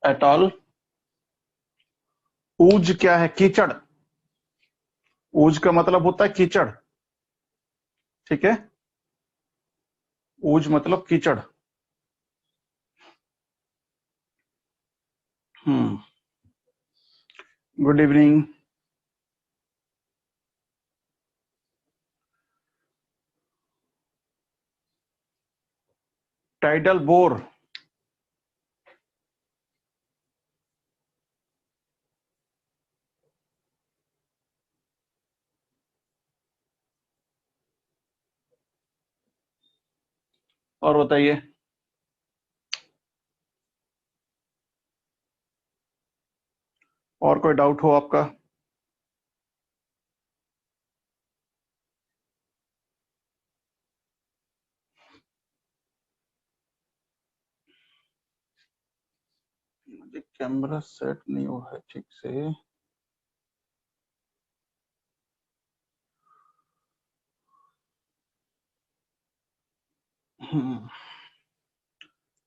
Atoll. ऊज क्या है? कीचड़। ऊज का मतलब होता है कीचड़। ठीक है। ऊज मतलब कीचड़। हम्म। Good evening. Tidal bore. और बताइए। और कोई डाउट हो आपका? मुझे कैमरा सेट नहीं हुआ है ठीक से।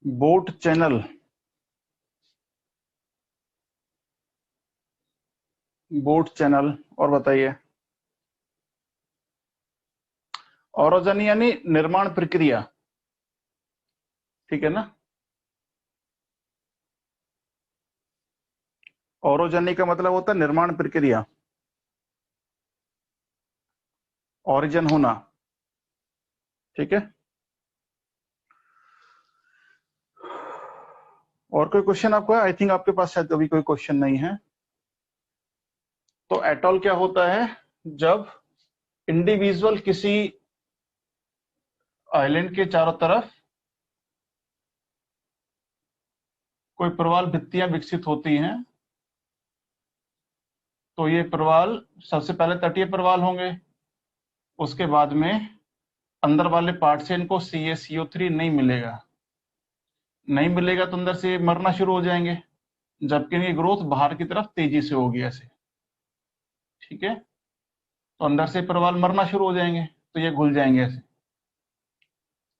Boat channel. Boat channel. और बताइए। ऑरोजन यानी निर्माण प्रक्रिया। ठीक है ना। ऑरोजनी का मतलब होता है निर्माण प्रक्रिया। ऑरिजन होना। ठीक है। और कोई क्वेश्चन आपको है? आई थिंक आपके पास शायद अभी कोई क्वेश्चन नहीं है। तो एटॉल क्या होता है? जब इंडिविजुअल किसी आइलैंड के चारों तरफ कोई प्रवाल भित्तियां विकसित होती हैं, तो ये प्रवाल सबसे पहले तटीय प्रवाल होंगे। उसके बाद में अंदर वाले पार्ट से इनको CaCO3 नहीं मिलेगा। नहीं मिलेगा तो अंदर से मरना शुरू हो जाएंगे, जबकि इनकी ग्रोथ बाहर की तरफ तेजी से होगी ऐसे। ठीक है। तो अंदर से प्रवाल मरना शुरू हो जाएंगे, तो ये घुल जाएंगे ऐसे।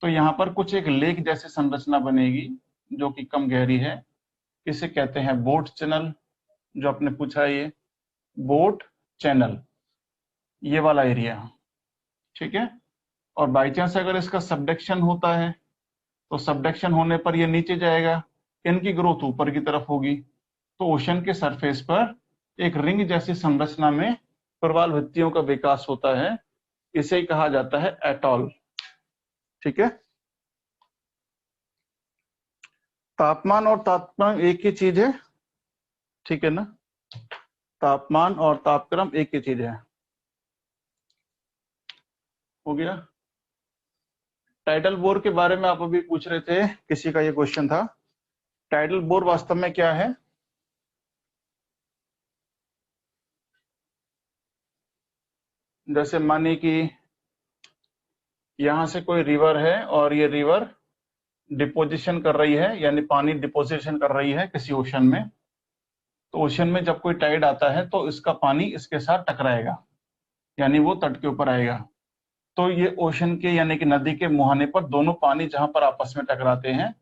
तो यहाँ पर कुछ एक लेक जैसी संरचना बनेगी, जो कि कम गहरी है। इसे कहते हैं बोट चैनल। जो आपने पूछा है ये बोट चैनल, ये वाला एरिया। ठीक है। और बाई चांस अगर इसका सबडक्शन होता है, तो सबडक्शन होने पर ये नीचे जाएगा, इनकी ग्रोथ ऊपर की तरफ होगी। तो ओशन के सरफेस पर एक रिंग जैसी संरचना में प्रवाल भित्तियों का विकास होता है। इसे ही कहा जाता है एटॉल। ठीक है। तापमान और तापक्रम एक ही चीज है। ठीक है ना। तापमान और तापक्रम एक ही चीज है। हो गया। टाइडल बोर के बारे में आप अभी पूछ रहे थे, किसी का ये क्वेश्चन था। टाइडल बोर वास्तव में क्या है? जैसे मानिए कि यहां से कोई रिवर है और ये रिवर डिपोजिशन कर रही है, यानी पानी डिपोजिशन कर रही है किसी ओशन में। तो ओशन में जब कोई टाइड आता है तो इसका पानी इसके साथ टकराएगा, यानी वो तट के ऊपर आएगा। तो ये ओशन के यानी कि नदी के मुहाने पर दोनों पानी जहां पर आपस में टकराते हैं,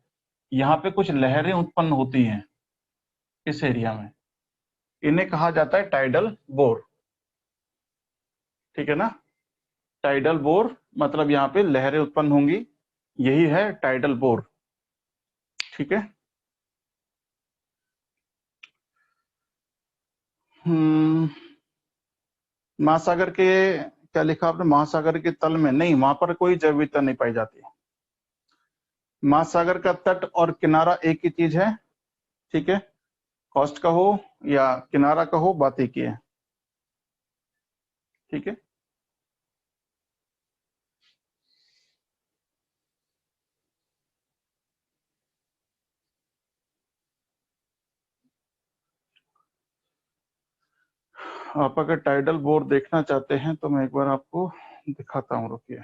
यहाँ पे कुछ लहरें उत्पन्न होती हैं इस एरिया में। इन्हें कहा जाता है टाइडल बोर। ठीक है ना। टाइडल बोर मतलब यहाँ पे लहरें उत्पन्न होंगी, यही है टाइडल बोर। ठीक है। हम्म। महासागर के, क्या लिखा आपने? महासागर के तल में नहीं, वहां पर कोई जैव विविधता नहीं पाई जाती। महासागर का तट और किनारा एक ही चीज है। ठीक है। कॉस्ट का हो या किनारा का हो, बात एक ही है। ठीक है। आप अगर टाइडल बोर देखना चाहते हैं तो मैं एक बार आपको दिखाता हूँ, रुकिए।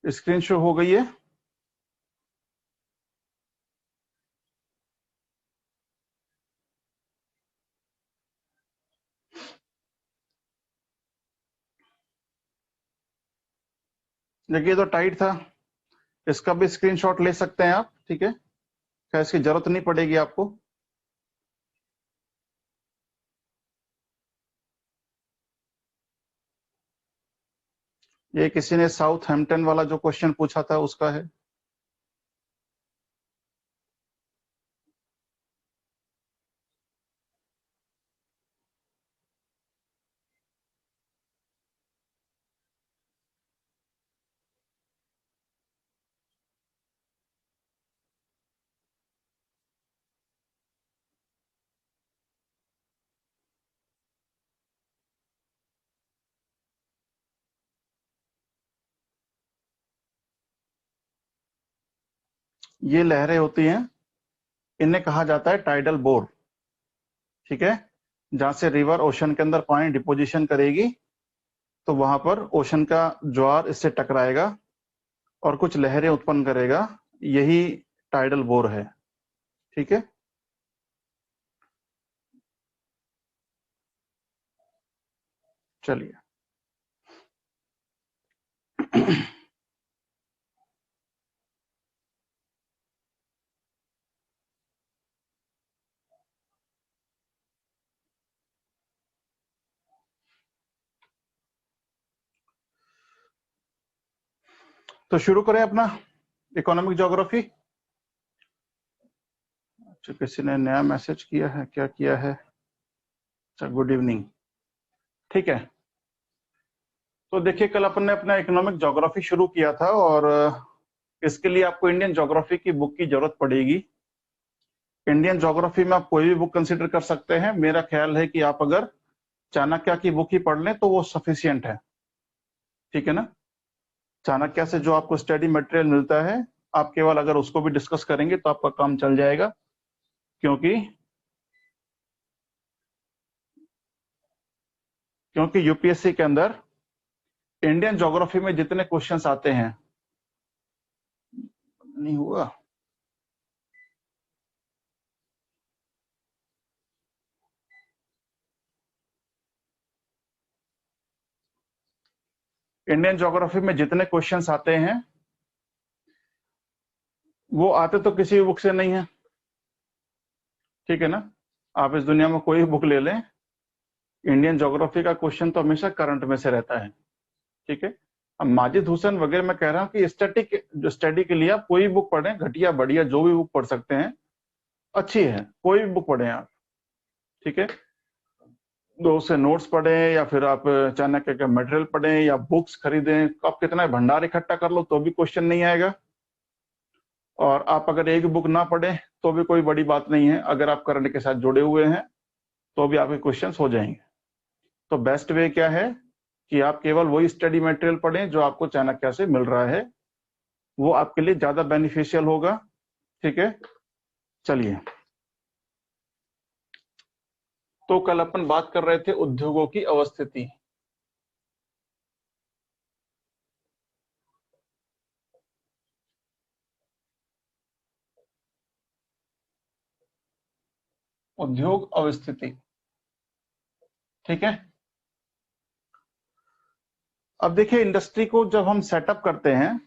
स्क्रीन शो हो गई है? देखिए तो टाइट था, इसका भी स्क्रीनशॉट ले सकते हैं आप, ठीक है, क्या इसकी जरूरत नहीं पड़ेगी आपको। ये किसी ने साउथ हैम्पटन वाला जो क्वेश्चन पूछा था उसका है। ये लहरें होती हैं, इन्हें कहा जाता है टाइडल बोर, ठीक है। जहां से रिवर ओशन के अंदर पानी डिपोजिशन करेगी तो वहां पर ओशन का ज्वार इससे टकराएगा और कुछ लहरें उत्पन्न करेगा, यही टाइडल बोर है, ठीक है। चलिए तो शुरू करें अपना इकोनॉमिक ज्योग्राफी। अच्छा, किसी ने नया मैसेज किया है, क्या किया है? अच्छा, गुड इवनिंग, ठीक है। तो देखिए कल अपन ने अपना इकोनॉमिक ज्योग्राफी शुरू किया था और इसके लिए आपको इंडियन ज्योग्राफी की बुक की जरूरत पड़ेगी। इंडियन ज्योग्राफी में आप कोई भी बुक कंसिडर कर सकते हैं। मेरा ख्याल है कि आप अगर चाणक्य की बुक ही पढ़ लें तो वो सफिशियंट है, ठीक है ना। चाणक्य से जो आपको स्टडी मटेरियल मिलता है, आप केवल अगर उसको भी डिस्कस करेंगे तो आपका काम चल जाएगा, क्योंकि यूपीएससी के अंदर इंडियन ज्योग्राफी में जितने क्वेश्चंस आते हैं, नहीं हुआ, इंडियन ज्योग्राफी में जितने क्वेश्चंस आते हैं वो आते तो किसी भी बुक से नहीं है, ठीक है ना। आप इस दुनिया में कोई भी बुक ले लें, इंडियन ज्योग्राफी का क्वेश्चन तो हमेशा करंट में से रहता है, ठीक है। अब माजिद हुसैन वगैरह मैं कह रहा हूँ कि स्टैटिक जो स्टडी के लिए आप कोई भी बुक पढ़ें, घटिया बढ़िया जो भी बुक पढ़ सकते हैं, अच्छी है, कोई भी बुक पढ़ें आप, ठीक है। दो से नोट्स पढ़ें या फिर आप चाणक्य का मटेरियल पढ़ें या बुक्स खरीदें, तो आप कितना भंडार इकट्ठा कर लो तो भी क्वेश्चन नहीं आएगा। और आप अगर एक बुक ना पढ़ें तो भी कोई बड़ी बात नहीं है, अगर आप करंट के साथ जुड़े हुए हैं तो भी आपके क्वेश्चंस हो जाएंगे। तो बेस्ट वे क्या है कि आप केवल वही स्टडी मटेरियल पढ़ें जो आपको चाणक्य से मिल रहा है, वो आपके लिए ज्यादा बेनिफिशियल होगा, ठीक है। चलिए, तो कल अपन बात कर रहे थे उद्योगों की अवस्थिति। उद्योग अवस्थिति, ठीक है। अब देखिए इंडस्ट्री को जब हम सेटअप करते हैं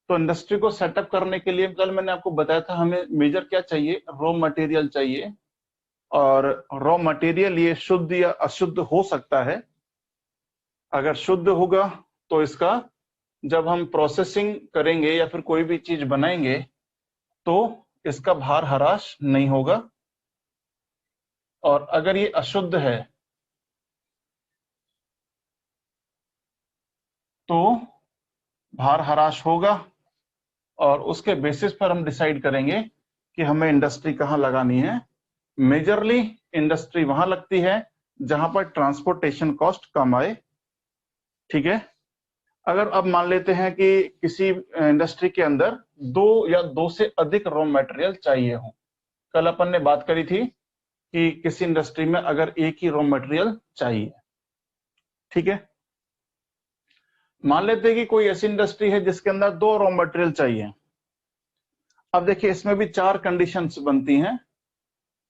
तो इंडस्ट्री को सेटअप करने के लिए कल मैंने आपको बताया था हमें मेजर क्या चाहिए, रॉ मटेरियल चाहिए। और रॉ मटेरियल ये शुद्ध या अशुद्ध हो सकता है। अगर शुद्ध होगा तो इसका जब हम प्रोसेसिंग करेंगे या फिर कोई भी चीज बनाएंगे तो इसका भार ह्रास नहीं होगा। और अगर ये अशुद्ध है तो भार ह्रास होगा, और उसके बेसिस पर हम डिसाइड करेंगे कि हमें इंडस्ट्री कहाँ लगानी है। मेजरली इंडस्ट्री वहां लगती है जहां पर ट्रांसपोर्टेशन कॉस्ट कम आए, ठीक है। अगर अब मान लेते हैं कि किसी इंडस्ट्री के अंदर दो या दो से अधिक रॉ मटेरियल चाहिए हो, कल अपन ने बात करी थी कि किसी इंडस्ट्री में अगर एक ही रॉ मटेरियल चाहिए, ठीक है। मान लेते हैं कि कोई ऐसी इंडस्ट्री है जिसके अंदर 2 रॉ मटेरियल चाहिए। अब देखिए इसमें भी 4 कंडीशंस बनती हैं,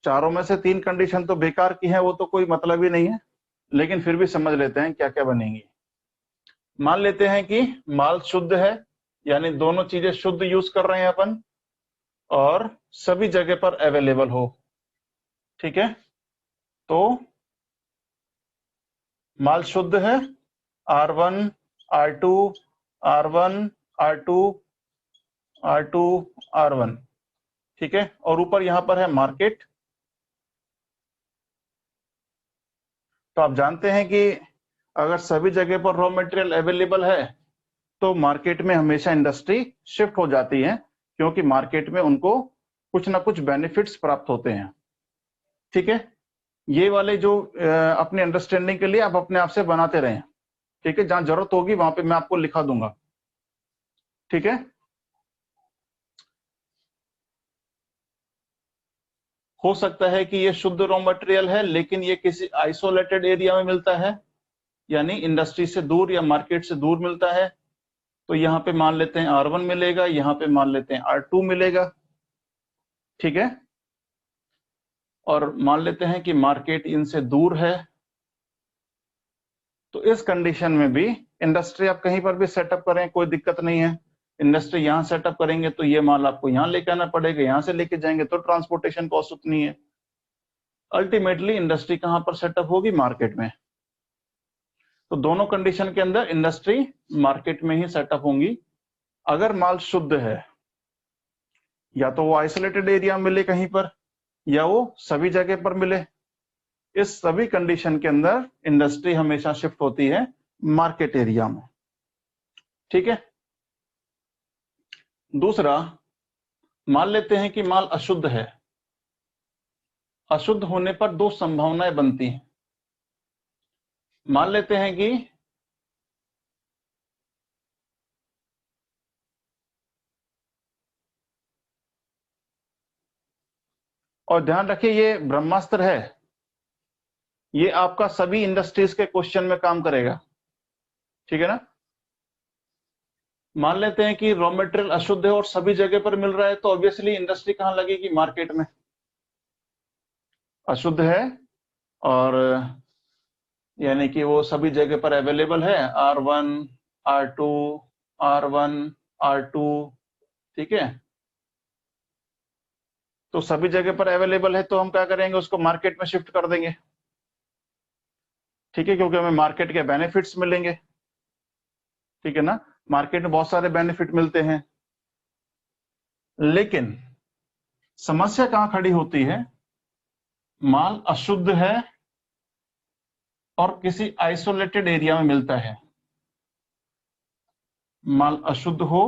चारों में से 3 कंडीशन तो बेकार की है, वो तो कोई मतलब ही नहीं है, लेकिन फिर भी समझ लेते हैं क्या क्या बनेंगी। मान लेते हैं कि माल शुद्ध है, यानी दोनों चीजें शुद्ध यूज कर रहे हैं अपन, और सभी जगह पर अवेलेबल हो। ठीक है, तो माल शुद्ध है, R1 R2 R1 R2 R2 R1, ठीक है, और ऊपर यहां पर है मार्केट। तो आप जानते हैं कि अगर सभी जगह पर रॉ मटेरियल अवेलेबल है तो मार्केट में हमेशा इंडस्ट्री शिफ्ट हो जाती है, क्योंकि मार्केट में उनको कुछ ना कुछ बेनिफिट्स प्राप्त होते हैं। ठीक है, ये वाले जो अपनी अंडरस्टैंडिंग के लिए आप अपने आप से बनाते रहें। ठीक है, जहां जरूरत होगी वहां पे मैं आपको लिखा दूंगा। ठीक है, हो सकता है कि ये शुद्ध रॉ मटेरियल है लेकिन ये किसी आइसोलेटेड एरिया में मिलता है, यानी इंडस्ट्री से दूर या मार्केट से दूर मिलता है। तो यहाँ पे मान लेते हैं R1 मिलेगा, यहाँ पे मान लेते हैं R2 मिलेगा। ठीक है, और मान लेते हैं कि मार्केट इनसे दूर है। तो इस कंडीशन में भी इंडस्ट्री आप कहीं पर भी सेटअप करें कोई दिक्कत नहीं है। इंडस्ट्री यहाँ सेटअप करेंगे तो ये माल आपको यहाँ लेके आना पड़ेगा, यहाँ से लेके जाएंगे तो ट्रांसपोर्टेशन कॉस्ट उतनी है। अल्टीमेटली इंडस्ट्री कहाँ पर सेटअप होगी? मार्केट में। तो दोनों कंडीशन के अंदर इंडस्ट्री मार्केट में ही सेटअप होंगी। अगर माल शुद्ध है, या तो वो आइसोलेटेड एरिया में मिले कहीं पर, या वो सभी जगह पर मिले, इस सभी कंडीशन के अंदर इंडस्ट्री हमेशा शिफ्ट होती है मार्केट एरिया में। ठीक है, दूसरा, मान लेते हैं कि माल अशुद्ध है। अशुद्ध होने पर 2 संभावनाएं बनती हैं। मान लेते हैं कि और ध्यान रखिए ये ब्रह्मास्त्र है, ये आपका सभी इंडस्ट्रीज के क्वेश्चन में काम करेगा। ठीक है ना, मान लेते हैं कि रॉ मटेरियल अशुद्ध है और सभी जगह पर मिल रहा है, तो ऑब्वियसली इंडस्ट्री कहां लगेगी? मार्केट में। अशुद्ध है और यानी कि वो सभी जगह पर अवेलेबल है, R1 R2 R1 R2, ठीक है, तो सभी जगह पर अवेलेबल है, तो हम क्या करेंगे? उसको मार्केट में शिफ्ट कर देंगे। ठीक है, क्योंकि हमें मार्केट के बेनिफिट्स मिलेंगे। ठीक है ना, मार्केट में बहुत सारे बेनिफिट मिलते हैं। लेकिन समस्या कहां खड़ी होती है? माल अशुद्ध है और किसी आइसोलेटेड एरिया में मिलता है। माल अशुद्ध हो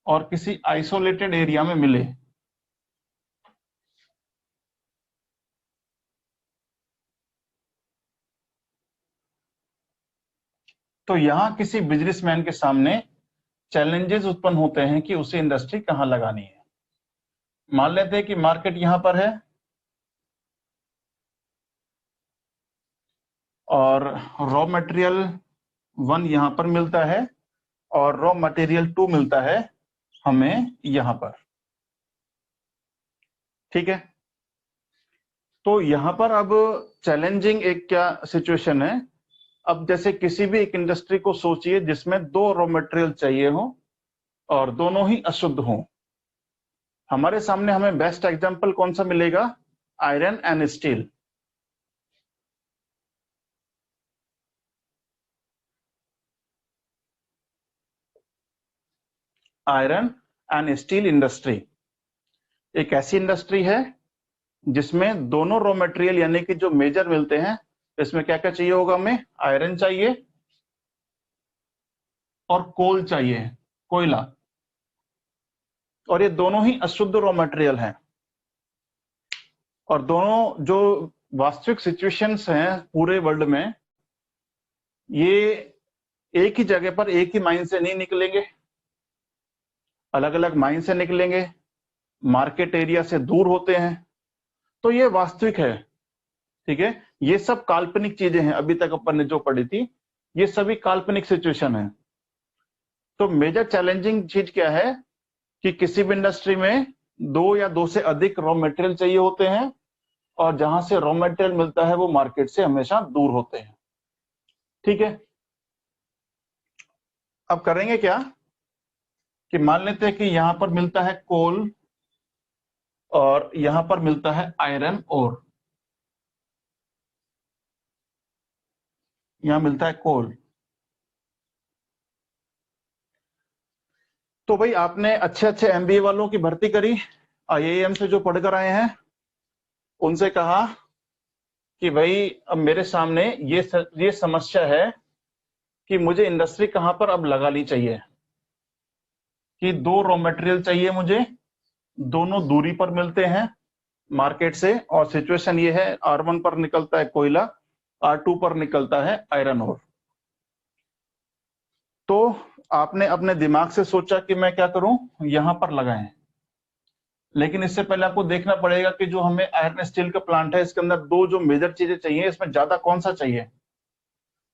और किसी आइसोलेटेड एरिया में मिले, तो यहां किसी बिजनेसमैन के सामने चैलेंजेस उत्पन्न होते हैं कि उसे इंडस्ट्री कहां लगानी है। मान लेते हैं कि मार्केट यहां पर है और रॉ मटेरियल 1 यहां पर मिलता है और रॉ मटेरियल 2 मिलता है हमें यहां पर। ठीक है, तो यहां पर अब चैलेंजिंग एक क्या सिचुएशन है? अब जैसे किसी भी एक इंडस्ट्री को सोचिए जिसमें 2 रॉ मटेरियल चाहिए हो और दोनों ही अशुद्ध हो। हमारे सामने हमें बेस्ट एग्जांपल कौन सा मिलेगा? Iron and steel. Iron and steel industry एक ऐसी इंडस्ट्री है जिसमें दोनों रॉ मटेरियल यानी कि जो मेजर मिलते हैं, इसमें क्या क्या चाहिए होगा? हमें आयरन चाहिए और कोल चाहिए, कोयला, और ये दोनों ही अशुद्ध रॉ मटेरियल हैं। और दोनों जो वास्तविक सिचुएशंस हैं पूरे वर्ल्ड में, ये एक ही जगह पर एक ही माइन से नहीं निकलेंगे, अलग अलग माइन से निकलेंगे, मार्केट एरिया से दूर होते हैं। तो ये वास्तविक है। ठीक है, ये सब काल्पनिक चीजें हैं अभी तक अपन ने जो पढ़ी थी, ये सभी काल्पनिक सिचुएशन है। तो मेजर चैलेंजिंग चीज क्या है कि किसी भी इंडस्ट्री में 2 या 2 से अधिक रॉ मटेरियल चाहिए होते हैं, और जहां से रॉ मटेरियल मिलता है वो मार्केट से हमेशा दूर होते हैं। ठीक है, अब करेंगे क्या कि मान लेते हैं कि यहां पर मिलता है कोल और यहां पर मिलता है आयरन ओर। यहां मिलता है कोल। तो भाई आपने अच्छे अच्छे एमबीए वालों की भर्ती करी, आईआईएम से जो पढ़कर आए हैं, उनसे कहा कि भाई अब मेरे सामने ये समस्या है कि मुझे इंडस्ट्री कहां पर अब लगानी चाहिए, कि 2 रॉ मटेरियल चाहिए मुझे, दोनों दूरी पर मिलते हैं मार्केट से, और सिचुएशन ये है R1 पर निकलता है कोयला, R2 पर निकलता है आयरन ओर। तो आपने अपने दिमाग से सोचा कि मैं क्या करूं, यहां पर लगाएं। लेकिन इससे पहले आपको देखना पड़ेगा कि जो हमें आयरन स्टील का प्लांट है, इसके अंदर 2 जो मेजर चीजें चाहिए, इसमें ज्यादा कौन सा चाहिए।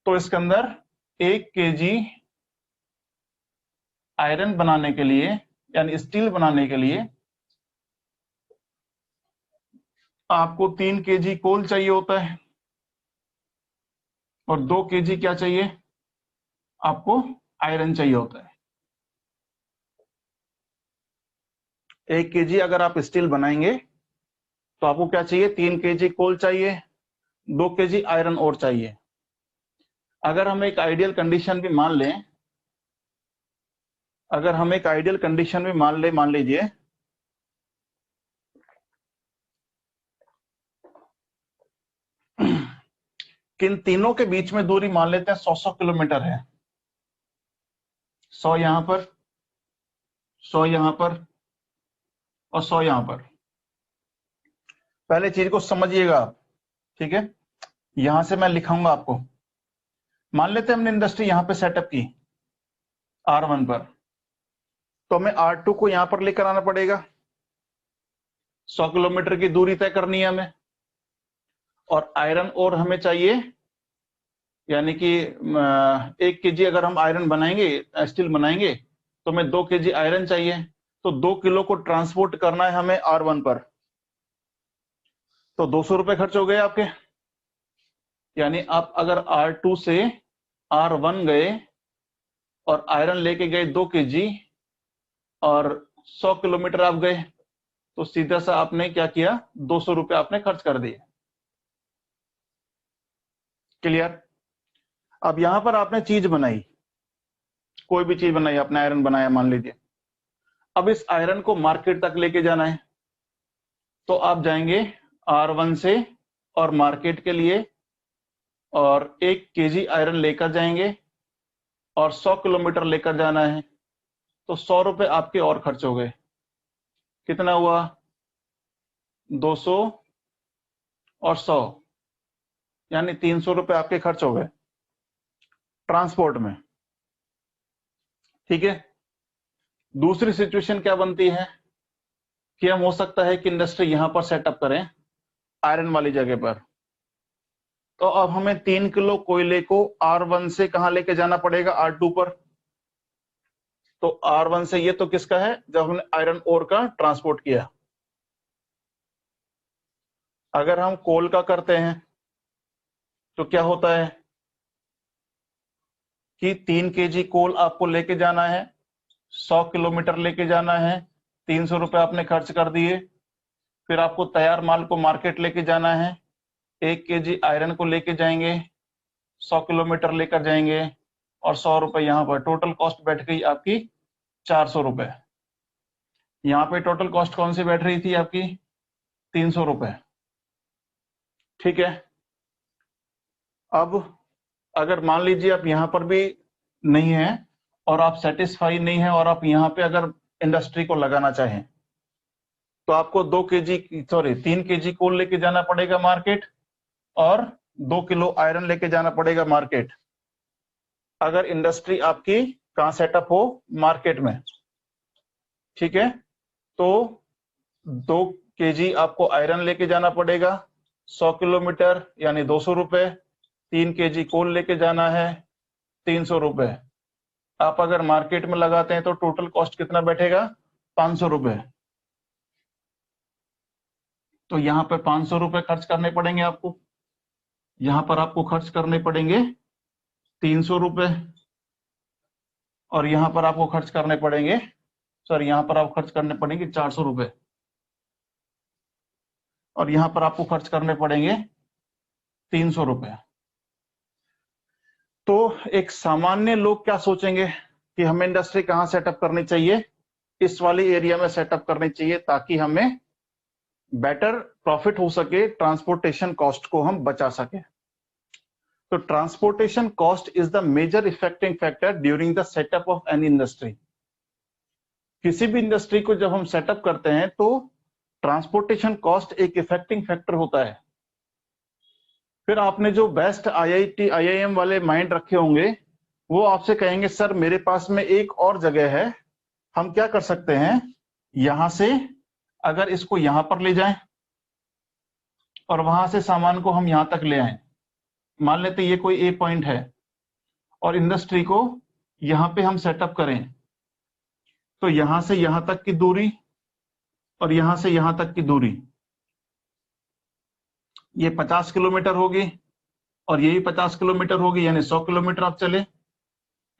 तो इसके अंदर 1 kg आयरन बनाने के लिए, यानी स्टील बनाने के लिए आपको 3 kg कोल चाहिए होता है, और 2 kg क्या चाहिए, आपको आयरन चाहिए होता है। 1 kg अगर आप स्टील बनाएंगे तो आपको क्या चाहिए, 3 kg कोल चाहिए, 2 kg आयरन ओर चाहिए। अगर हम एक आइडियल कंडीशन भी मान लें, अगर हम एक आइडियल कंडीशन भी मान लीजिए कि इन तीनों के बीच में दूरी मान लेते हैं 100 किलोमीटर है। 100 यहां पर, 100 यहां पर, और 100 यहां पर। पहले चीज को समझिएगा आप, ठीक है। यहां से मैं लिखाऊंगा आपको। मान लेते हैं हमने इंडस्ट्री यहां पे सेटअप की R1 पर, तो हमें R2 को यहां पर लेकर आना पड़ेगा। 100 किलोमीटर की दूरी तय करनी है हमें, और आयरन ओर हमें चाहिए, यानी कि 1 kg अगर हम आयरन बनाएंगे, स्टील बनाएंगे, तो हमें 2 kg आयरन चाहिए। तो 2 किलो को ट्रांसपोर्ट करना है हमें R1 पर, तो 200 रुपए खर्च हो गए आपके। यानी आप अगर R2 से R1 गए और आयरन लेके गए 2 kg, और 100 किलोमीटर आप गए, तो सीधा सा आपने क्या किया, 200 रुपए आपने खर्च कर दिए। क्लियर। अब यहां पर आपने चीज बनाई, कोई भी चीज बनाई, आपने आयरन बनाया मान लीजिए। अब इस आयरन को मार्केट तक लेके जाना है, तो आप जाएंगे R1 से और मार्केट के लिए, और 1 kg आयरन लेकर जाएंगे, और 100 किलोमीटर लेकर जाना है, तो 100 रुपए आपके और खर्च हो गए। कितना हुआ, 200 और 100, यानी 300 रुपए आपके खर्च हो गए ट्रांसपोर्ट में। ठीक है। दूसरी सिचुएशन क्या बनती है कि हम हो सकता है कि इंडस्ट्री यहां पर सेटअप करें आयरन वाली जगह पर, तो अब हमें 3 किलो कोयले को R1 से कहां लेके जाना पड़ेगा, R2 पर। तो R1 से ये तो किसका है, जब हमने आयरन ओर का ट्रांसपोर्ट किया। अगर हम कोल का करते हैं तो क्या होता है कि 3 kg कोल आपको लेके जाना है, 100 किलोमीटर लेके जाना है, 300 रुपए आपने खर्च कर दिए। फिर आपको तैयार माल को मार्केट लेके जाना है, 1 kg आयरन को लेके जाएंगे, 100 किलोमीटर लेकर जाएंगे, और 100 रुपए यहाँ पर। टोटल कॉस्ट बैठ गई आपकी 400 रुपए। यहाँ पे टोटल कॉस्ट कौन सी बैठ रही थी आपकी, 300 रुपए। ठीक है। अब अगर मान लीजिए आप यहाँ पर भी नहीं है, और आप सेटिस्फाई नहीं है, और आप यहाँ पे अगर इंडस्ट्री को लगाना चाहें, तो आपको 3 kg कोल लेके जाना पड़ेगा मार्केट, और 2 किलो आयरन लेके जाना पड़ेगा मार्केट, अगर इंडस्ट्री आपकी कहां सेटअप हो, मार्केट में। ठीक है। तो 2 kg आपको आयरन लेके जाना पड़ेगा, 100 किलोमीटर यानी 200 रुपए, 3 kg कोल लेके जाना है, 300 रुपए। आप अगर मार्केट में लगाते हैं तो टोटल कॉस्ट कितना बैठेगा? 500 रुपए। तो यहाँ पे 500 रुपए खर्च करने पड़ेंगे आपको। यहाँ पर आपको खर्च करने पड़ेंगे 300 रुपए, और यहाँ पर आपको खर्च करने पड़ेंगे, सॉरी, यहाँ पर आपको खर्च करने पड़ेंगे 400 रुपए, और यहाँ पर आपको खर्च करने पड़ेंगे 300 रुपए। तो एक सामान्य लोग क्या सोचेंगे कि हमें इंडस्ट्री कहाँ सेटअप करनी चाहिए? इस वाले एरिया में सेटअप करनी चाहिए, ताकि हमें बेटर प्रॉफिट हो सके, ट्रांसपोर्टेशन कॉस्ट को हम बचा सके। तो transportation cost is the major affecting factor during the setup of any industry. किसी भी इंडस्ट्री को जब हम सेटअप करते हैं तो ट्रांसपोर्टेशन कॉस्ट एक इफेक्टिंग फैक्टर होता है। फिर आपने जो बेस्ट आईआईटी आईआईएम वाले माइंड रखे होंगे, वो आपसे कहेंगे सर मेरे पास में एक और जगह है, हम क्या कर सकते हैं, यहां से अगर इसको यहां पर ले जाएं और वहां से सामान को हम यहां तक ले आए, मान लेते ये कोई ए पॉइंट है और इंडस्ट्री को यहां पे हम सेटअप करें, तो यहां से यहां तक की दूरी और यहां से यहां तक की दूरी ये 50 किलोमीटर होगी, और ये भी 50 किलोमीटर होगी, यानी 100 किलोमीटर आप चले।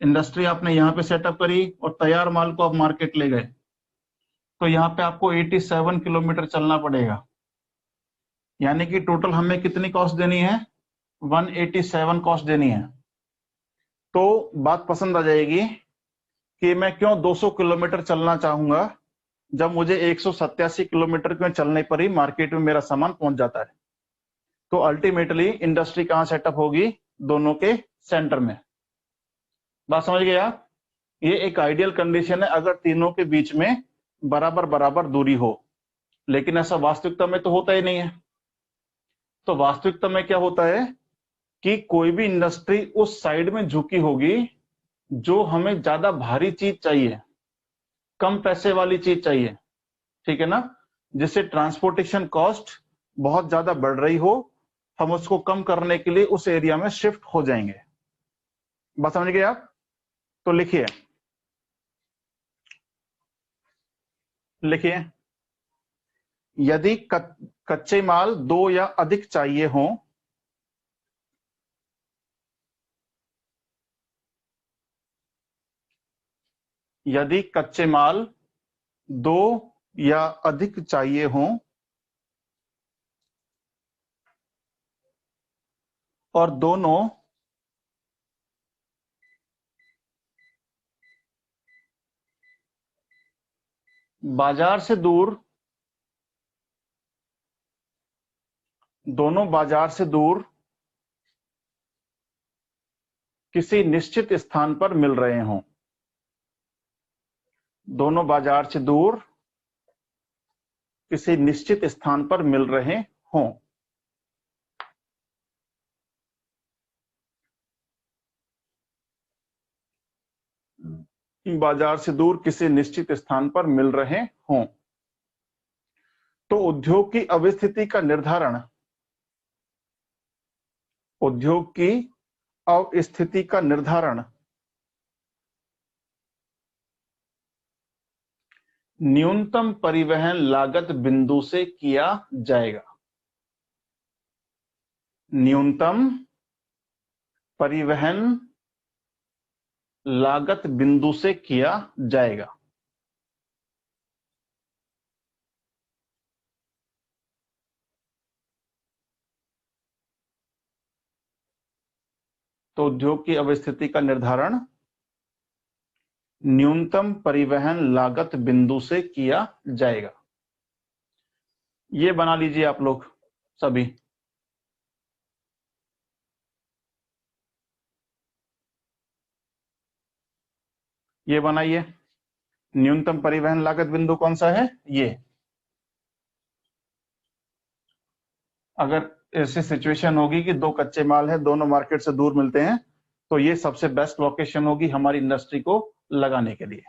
इंडस्ट्री आपने यहाँ पे सेटअप करी और तैयार माल को आप मार्केट ले गए, तो यहाँ पे आपको 87 किलोमीटर चलना पड़ेगा। यानी कि टोटल हमें कितनी कॉस्ट देनी है? 187 कॉस्ट देनी है। तो बात पसंद आ जाएगी कि मैं क्यों 200 किलोमीटर चलना चाहूंगा जब मुझे 187 किलोमीटर क्यों चलने पर ही मार्केट में मेरा सामान पहुंच जाता है। तो अल्टीमेटली इंडस्ट्री कहां सेटअप होगी? दोनों के सेंटर में। बात समझ गए आप? ये एक आइडियल कंडीशन है अगर तीनों के बीच में बराबर बराबर दूरी हो, लेकिन ऐसा वास्तविकता में तो होता ही नहीं है। तो वास्तविकता में क्या होता है कि कोई भी इंडस्ट्री उस साइड में झुकी होगी जो हमें ज्यादा भारी चीज चाहिए, कम पैसे वाली चीज चाहिए, ठीक है ना, जिससे ट्रांसपोर्टेशन कॉस्ट बहुत ज्यादा बढ़ रही हो, हम उसको कम करने के लिए उस एरिया में शिफ्ट हो जाएंगे। बात समझ गए आप? तो लिखिए, लिखिए, यदि कच्चे माल 2 या अधिक चाहिए हो, यदि कच्चे माल 2 या अधिक चाहिए हो और दोनों बाजार से दूर, दोनों बाजार से दूर किसी निश्चित स्थान पर मिल रहे हों, दोनों बाजार से दूर किसी निश्चित स्थान पर मिल रहे हों, बाजार से दूर किसी निश्चित स्थान पर मिल रहे हों, तो उद्योग की अवस्थिति का निर्धारण, उद्योग की अवस्थिति का निर्धारण न्यूनतम परिवहन लागत बिंदु से किया जाएगा। न्यूनतम परिवहन लागत बिंदु से किया जाएगा। तो उद्योग की अवस्थिति का निर्धारण न्यूनतम परिवहन लागत बिंदु से किया जाएगा। ये बना लीजिए आप लोग सभी। ये बनाइए, न्यूनतम परिवहन लागत बिंदु कौन सा है? ये। अगर ऐसी सिचुएशन होगी कि दो कच्चे माल है, दोनों मार्केट से दूर मिलते हैं, तो ये सबसे बेस्ट लोकेशन होगी हमारी इंडस्ट्री को लगाने के लिए।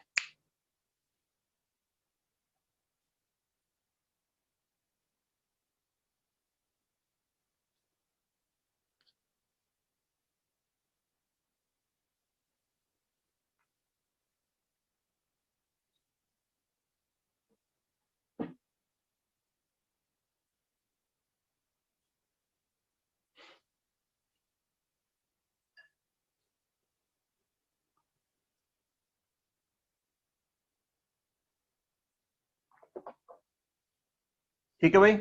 ठीक है भाई,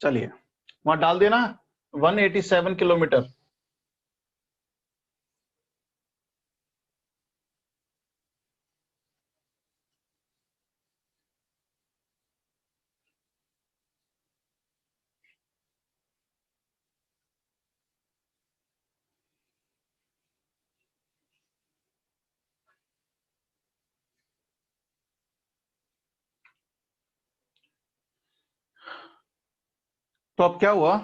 चलिए वहां डाल देना 187 किलोमीटर। तो अब क्या हुआ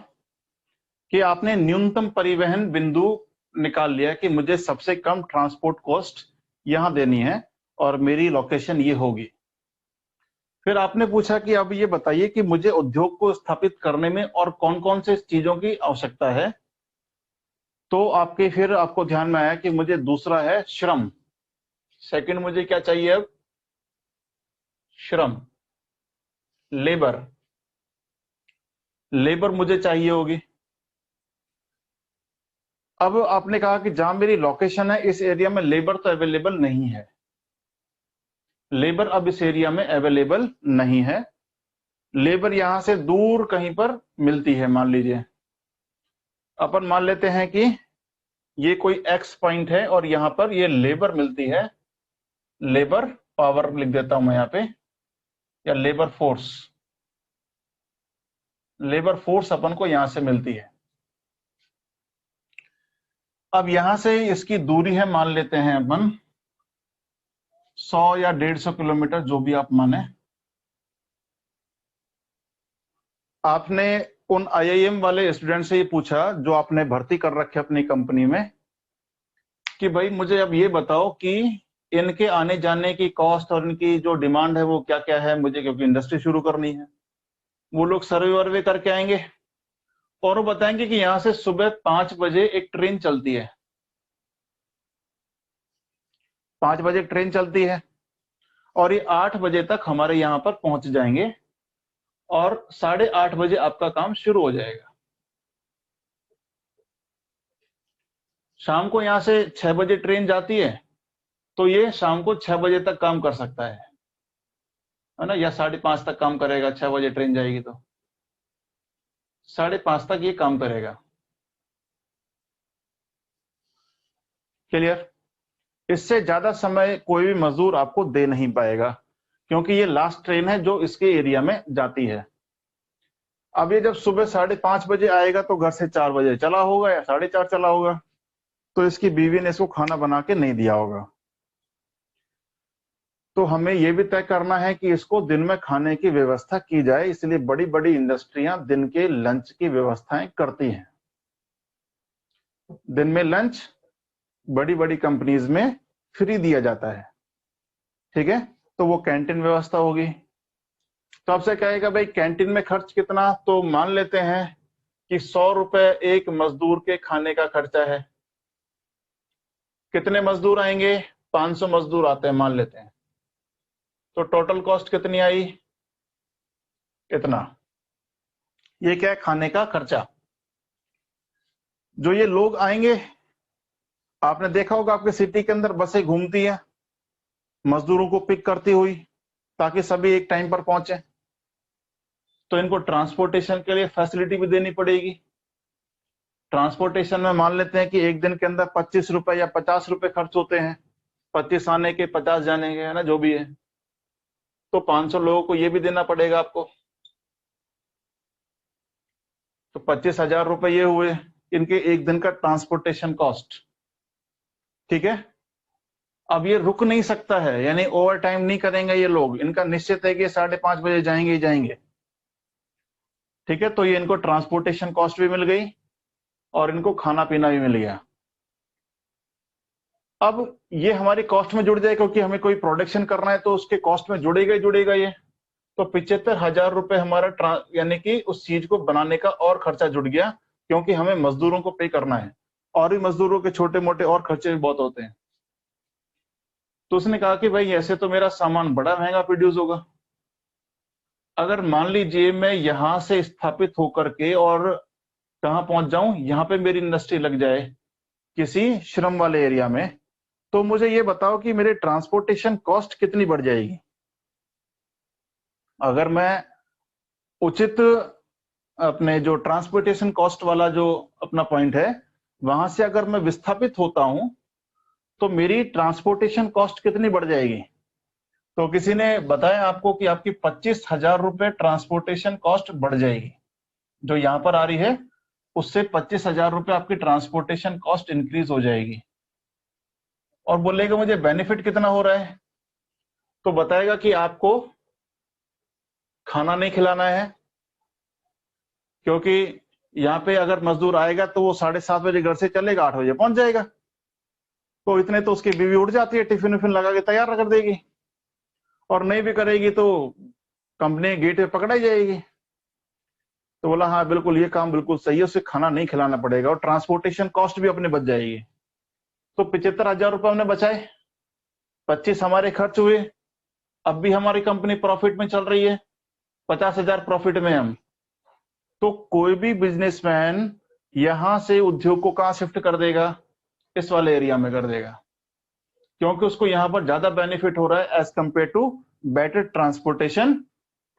कि आपने न्यूनतम परिवहन बिंदु निकाल लिया कि मुझे सबसे कम ट्रांसपोर्ट कॉस्ट यहां देनी है और मेरी लोकेशन ये होगी। फिर आपने पूछा कि अब ये बताइए कि मुझे उद्योग को स्थापित करने में और कौन कौन से चीजों की आवश्यकता है। तो फिर आपको ध्यान में आया कि मुझे दूसरा है श्रम। सेकंड मुझे क्या चाहिए अब? श्रम, लेबर। लेबर मुझे चाहिए होगी। अब आपने कहा कि जहां मेरी लोकेशन है इस एरिया में लेबर तो अवेलेबल नहीं है। लेबर अब इस एरिया में अवेलेबल नहीं है। लेबर यहां से दूर कहीं पर मिलती है। मान लीजिए अपन मान लेते हैं कि ये कोई एक्स पॉइंट है और यहां पर ये लेबर मिलती है। लेबर पावर लिख देता हूं मैं यहां पे, या लेबर फोर्स। लेबर फोर्स अपन को यहां से मिलती है। अब यहां से इसकी दूरी है, मान लेते हैं अपन 100 या 150 किलोमीटर, जो भी आप माने। आपने उन आईआईएम वाले स्टूडेंट से ये पूछा जो आपने भर्ती कर रखे अपनी कंपनी में कि भाई मुझे अब ये बताओ कि इनके आने जाने की कॉस्ट और इनकी जो डिमांड है वो क्या क्या है मुझे, क्योंकि इंडस्ट्री शुरू करनी है। वो लोग सर्वे वर्वे करके आएंगे और वो बताएंगे कि यहाँ से सुबह 5 बजे एक ट्रेन चलती है। 5 बजे ट्रेन चलती है और ये 8 बजे तक हमारे यहाँ पर पहुंच जाएंगे और 8:30 बजे आपका काम शुरू हो जाएगा। शाम को यहाँ से 6 बजे ट्रेन जाती है तो ये शाम को 6 बजे तक काम कर सकता है ना, या 5:30 तक काम करेगा। 6 बजे ट्रेन जाएगी तो 5:30 तक ये काम करेगा। क्लियर? इससे ज्यादा समय कोई भी मजदूर आपको दे नहीं पाएगा क्योंकि ये लास्ट ट्रेन है जो इसके एरिया में जाती है। अब ये जब सुबह 5:30 बजे आएगा तो घर से 4 बजे चला होगा या 4:30 चला होगा, तो इसकी बीवी ने इसको खाना बना के नहीं दिया होगा। तो हमें यह भी तय करना है कि इसको दिन में खाने की व्यवस्था की जाए, इसलिए बड़ी बड़ी इंडस्ट्रियां दिन के लंच की व्यवस्थाएं करती हैं। दिन में लंच बड़ी बड़ी कंपनीज में फ्री दिया जाता है। ठीक है, तो वो कैंटीन व्यवस्था होगी। तो आपसे कहेगा भाई कैंटीन में खर्च कितना, तो मान लेते हैं कि 100 रुपए एक मजदूर के खाने का खर्चा है। कितने मजदूर आएंगे? 500 मजदूर आते हैं मान लेते हैं, तो टोटल कॉस्ट कितनी आई? इतना। ये क्या है? खाने का खर्चा। जो ये लोग आएंगे, आपने देखा होगा आपके सिटी के अंदर बसें घूमती हैं मजदूरों को पिक करती हुई ताकि सभी एक टाइम पर पहुंचे, तो इनको ट्रांसपोर्टेशन के लिए फैसिलिटी भी देनी पड़ेगी। ट्रांसपोर्टेशन में मान लेते हैं कि एक दिन के अंदर 25 रुपए या 50 रुपए खर्च होते हैं, 25 आने के 50 जाने के, है ना, जो भी है। तो 500 लोगों को ये भी देना पड़ेगा आपको, तो 25,000 रुपए ये हुए इनके एक दिन का ट्रांसपोर्टेशन कॉस्ट। ठीक है, अब ये रुक नहीं सकता है, यानी ओवर टाइम नहीं करेंगे ये लोग, इनका निश्चित है कि 5:30 बजे जाएंगे ही जाएंगे। ठीक है, तो ये इनको ट्रांसपोर्टेशन कॉस्ट भी मिल गई और इनको खाना पीना भी मिल गया। अब ये हमारी कॉस्ट में जुड़ जाए क्योंकि हमें कोई प्रोडक्शन करना है तो उसके कॉस्ट में जुड़ेगा ही जुड़ेगा ये। तो 75,000 रुपए हमारा यानी कि उस चीज को बनाने का और खर्चा जुड़ गया, क्योंकि हमें मजदूरों को पे करना है और भी मजदूरों के छोटे मोटे और खर्चे भी बहुत होते हैं। तो उसने कहा कि भाई ऐसे तो मेरा सामान बड़ा महंगा प्रोड्यूस होगा। अगर मान लीजिए मैं यहां से स्थापित होकर के और कहां पहुंच जाऊं, यहां पे मेरी इंडस्ट्री लग जाए किसी श्रम वाले एरिया में, तो मुझे ये बताओ कि मेरे ट्रांसपोर्टेशन कॉस्ट कितनी बढ़ जाएगी। अगर मैं उचित अपने जो ट्रांसपोर्टेशन कॉस्ट वाला जो अपना पॉइंट है, वहां से अगर मैं विस्थापित होता हूं तो मेरी ट्रांसपोर्टेशन कॉस्ट कितनी बढ़ जाएगी? तो किसी ने बताया आपको कि आपकी 25,000 रुपए ट्रांसपोर्टेशन कॉस्ट बढ़ जाएगी, जो यहां पर आ रही है उससे 25,000 रुपए आपकी ट्रांसपोर्टेशन कॉस्ट इंक्रीज हो जाएगी। और बोलेगा मुझे बेनिफिट कितना हो रहा है, तो बताएगा कि आपको खाना नहीं खिलाना है, क्योंकि यहाँ पे अगर मजदूर आएगा तो वो 7:30 बजे घर से चलेगा, 8 बजे पहुंच जाएगा, तो इतने तो उसकी बीवी उठ जाती है, टिफिन विफिन लगा के तैयार कर देगी, और नहीं भी करेगी तो कंपनी गेट पे पकड़ाई जाएगी। तो बोला हाँ बिल्कुल, ये काम बिल्कुल सही है, उसे खाना नहीं खिलाना पड़ेगा और ट्रांसपोर्टेशन कॉस्ट भी अपने बच जाएगी। तो 75,000 रुपए हमने बचाए, 25 हमारे खर्च हुए, अब भी हमारी कंपनी प्रॉफिट में चल रही है, 50,000 प्रॉफिट में हम। तो कोई भी बिजनेसमैन यहां से उद्योग को कहां शिफ्ट कर देगा? इस वाले एरिया में कर देगा, क्योंकि उसको यहां पर ज्यादा बेनिफिट हो रहा है as compare to better transportation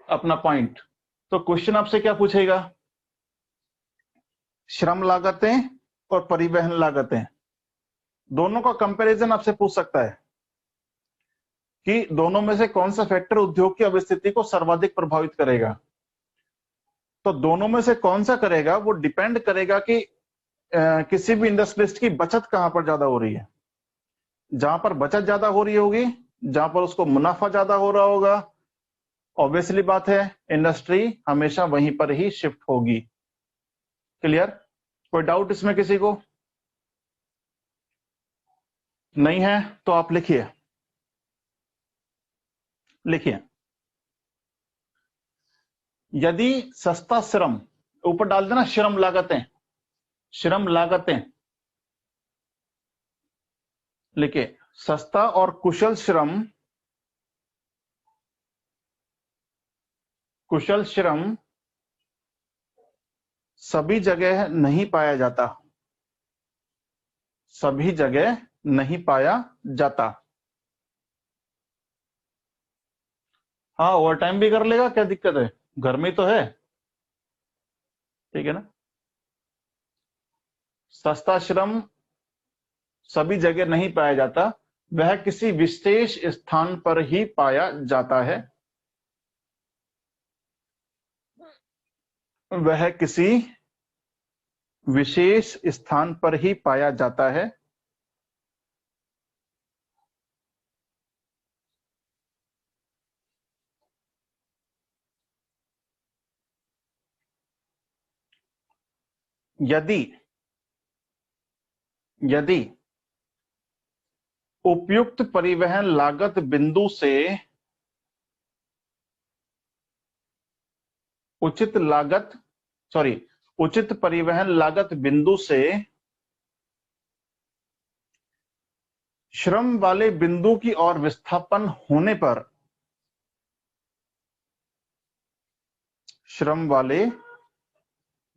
अपना पॉइंट। तो क्वेश्चन आपसे क्या पूछेगा? श्रम लागतें और परिवहन लागतें दोनों का कंपैरिजन आपसे पूछ सकता है कि दोनों में से कौन सा फैक्टर उद्योग की अवस्थिति को सर्वाधिक प्रभावित करेगा। तो दोनों में से कौन सा करेगा वो डिपेंड करेगा कि किसी भी इंडस्ट्रियलिस्ट की बचत कहां पर ज्यादा हो रही है। जहां पर बचत ज्यादा हो रही होगी, जहां पर उसको मुनाफा ज्यादा हो रहा होगा, ऑब्वियसली बात है इंडस्ट्री हमेशा वहीं पर ही शिफ्ट होगी। क्लियर? कोई डाउट इसमें किसी को नहीं है तो आप लिखिए, लिखिए। यदि सस्ता श्रम, ऊपर डाल देना श्रम लागतें, श्रम लागतें लिखिए, सस्ता और कुशल श्रम, कुशल श्रम सभी जगह नहीं पाया जाता, सभी जगह नहीं पाया जाता। हाँ ओवर टाइम भी कर लेगा, क्या दिक्कत है, घर में तो है, ठीक है ना। सस्ता श्रम सभी जगह नहीं पाया जाता, वह किसी विशेष स्थान पर ही पाया जाता है, वह किसी विशेष स्थान पर ही पाया जाता है। यदि यदि उपयुक्त परिवहन लागत बिंदु से उचित परिवहन लागत बिंदु से श्रम वाले बिंदु की ओर विस्थापन होने पर, श्रम वाले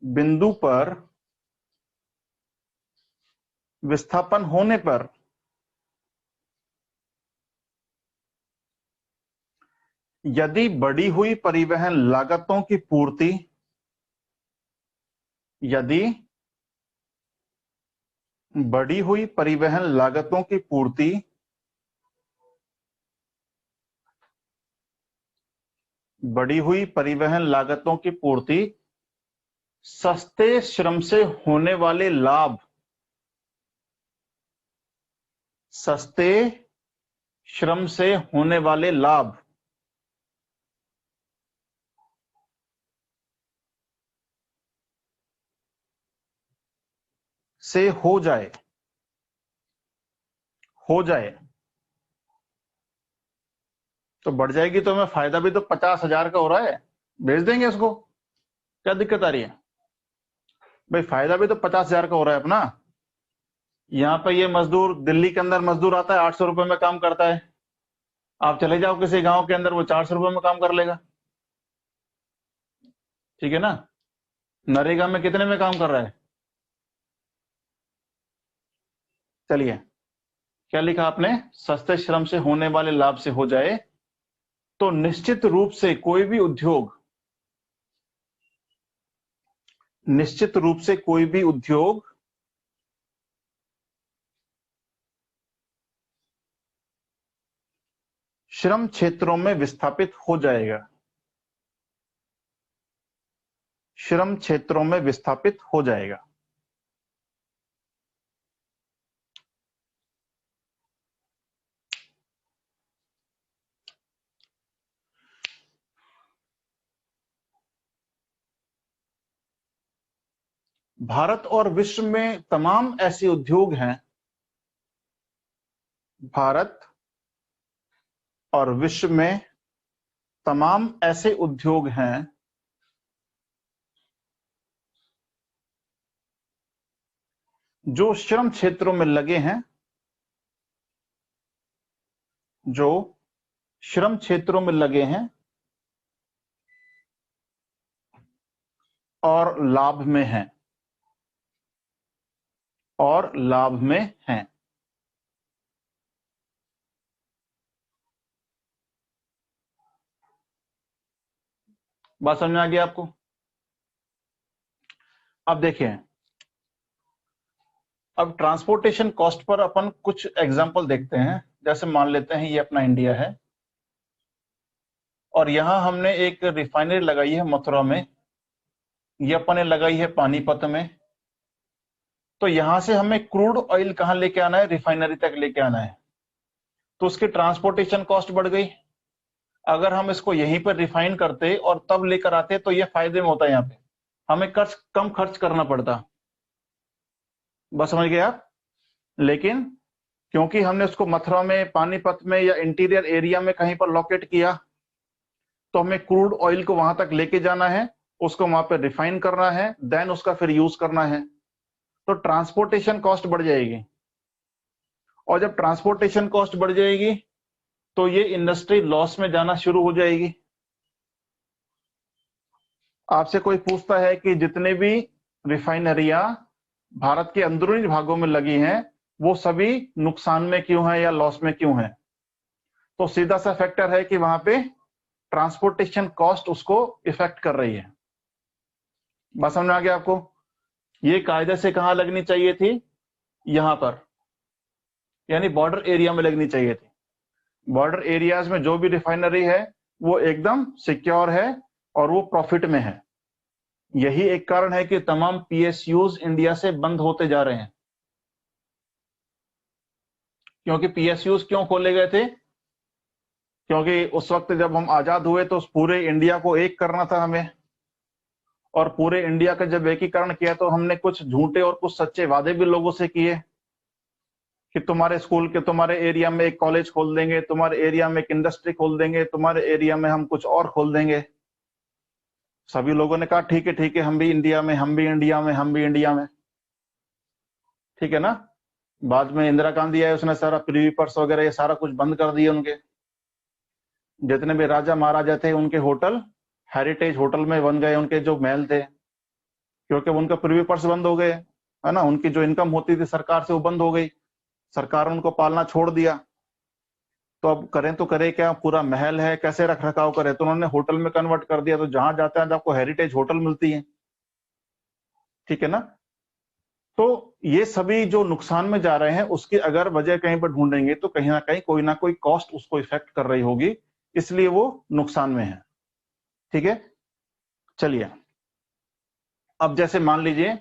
बिंदु पर विस्थापन होने पर यदि बढ़ी हुई परिवहन लागतों की पूर्ति, यदि बढ़ी हुई परिवहन लागतों की पूर्ति बढ़ी हुई परिवहन लागतों की पूर्ति सस्ते श्रम से होने वाले लाभ, सस्ते श्रम से होने वाले लाभ से हो जाए तो बढ़ जाएगी। तो हमें फायदा भी तो 50,000 का हो रहा है, भेज देंगे उसको, क्या दिक्कत आ रही है भाई? फायदा भी तो 50,000 का हो रहा है अपना। यहाँ पे ये मजदूर दिल्ली के अंदर मजदूर आता है 800 रुपए में काम करता है, आप चले जाओ किसी गांव के अंदर वो 400 रुपए में काम कर लेगा, ठीक है ना। नरेगा में कितने में काम कर रहा है? चलिए क्या लिखा आपने? सस्ते श्रम से होने वाले लाभ से हो जाए। तो निश्चित रूप से कोई भी उद्योग निश्चित रूप से कोई भी उद्योग श्रम क्षेत्रों में विस्थापित हो जाएगा। श्रम क्षेत्रों में विस्थापित हो जाएगा। भारत और विश्व में तमाम ऐसे उद्योग हैं, भारत और विश्व में तमाम ऐसे उद्योग हैं जो श्रम क्षेत्रों में लगे हैं, जो श्रम क्षेत्रों में लगे हैं और लाभ में हैं, और लाभ में हैं। बात समझ में आ गई आपको? अब देखिए, अब ट्रांसपोर्टेशन कॉस्ट पर अपन कुछ एग्जांपल देखते हैं। जैसे मान लेते हैं ये अपना इंडिया है और यहां हमने एक रिफाइनरी लगाई है मथुरा में, ये अपन ने लगाई है पानीपत में। तो यहां से हमें क्रूड ऑयल कहां लेके आना है? रिफाइनरी तक लेके आना है, तो उसकी ट्रांसपोर्टेशन कॉस्ट बढ़ गई। अगर हम इसको यहीं पर रिफाइन करते और तब लेकर आते तो ये फायदे में होता है, यहाँ पे हमें कम खर्च करना पड़ता। बस समझ गए आप? लेकिन क्योंकि हमने उसको मथुरा में, पानीपत में या इंटीरियर एरिया में कहीं पर लोकेट किया, तो हमें क्रूड ऑयल को वहां तक लेके जाना है, उसको वहां पर रिफाइन करना है, देन उसका फिर यूज करना है। तो ट्रांसपोर्टेशन कॉस्ट बढ़ जाएगी, और जब ट्रांसपोर्टेशन कॉस्ट बढ़ जाएगी तो ये इंडस्ट्री लॉस में जाना शुरू हो जाएगी। आपसे कोई पूछता है कि जितने भी रिफाइनरियां भारत के अंदरूनी भागों में लगी हैं वो सभी नुकसान में क्यों हैं या लॉस में क्यों हैं? तो सीधा सा फैक्टर है कि वहां पे ट्रांसपोर्टेशन कॉस्ट उसको इफेक्ट कर रही है। बात समझ में आ गया आपको? ये कायदे से कहां लगनी चाहिए थी? यहां पर, यानी बॉर्डर एरिया में लगनी चाहिए थी। बॉर्डर एरियाज में जो भी रिफाइनरी है वो एकदम सिक्योर है और वो प्रॉफिट में है। यही एक कारण है कि तमाम पीएसयूज इंडिया से बंद होते जा रहे हैं। क्योंकि पीएसयूज क्यों खोले गए थे? क्योंकि उस वक्त जब हम आजाद हुए तो पूरे इंडिया को एक करना था हमें, और पूरे इंडिया का जब एकीकरण किया तो हमने कुछ झूठे और कुछ सच्चे वादे भी लोगों से किए कि तुम्हारे स्कूल के, तुम्हारे एरिया में एक कॉलेज खोल देंगे, तुम्हारे एरिया में एक इंडस्ट्री खोल देंगे, तुम्हारे एरिया में हम कुछ और खोल देंगे। सभी लोगों ने कहा ठीक है, हम भी इंडिया में, हम भी इंडिया में, हम भी इंडिया में, ठीक है ना। बाद में इंदिरा गांधी आए, उसने सारा प्रीवी पर्स वगैरह ये सारा कुछ बंद कर दिए। उनके जितने भी राजा महाराजा थे उनके होटल हेरिटेज होटल में बन गए, उनके जो महल थे, क्योंकि उनका प्रीवी पर्स बंद हो गए, है ना। उनकी जो इनकम होती थी सरकार से वो बंद हो गई, सरकार ने उनको पालना छोड़ दिया। तो अब करें तो करें क्या? पूरा महल है, कैसे रख रखाव करें? तो उन्होंने होटल में कन्वर्ट कर दिया। तो जहां जाते हैं आपको हेरिटेज होटल मिलती है, ठीक है ना। तो ये सभी जो नुकसान में जा रहे हैं उसकी अगर वजह कहीं पर ढूंढेंगे तो कहीं ना कोई कॉस्ट उसको इफेक्ट कर रही होगी, इसलिए वो नुकसान में है, ठीक है। चलिए, अब जैसे मान लीजिए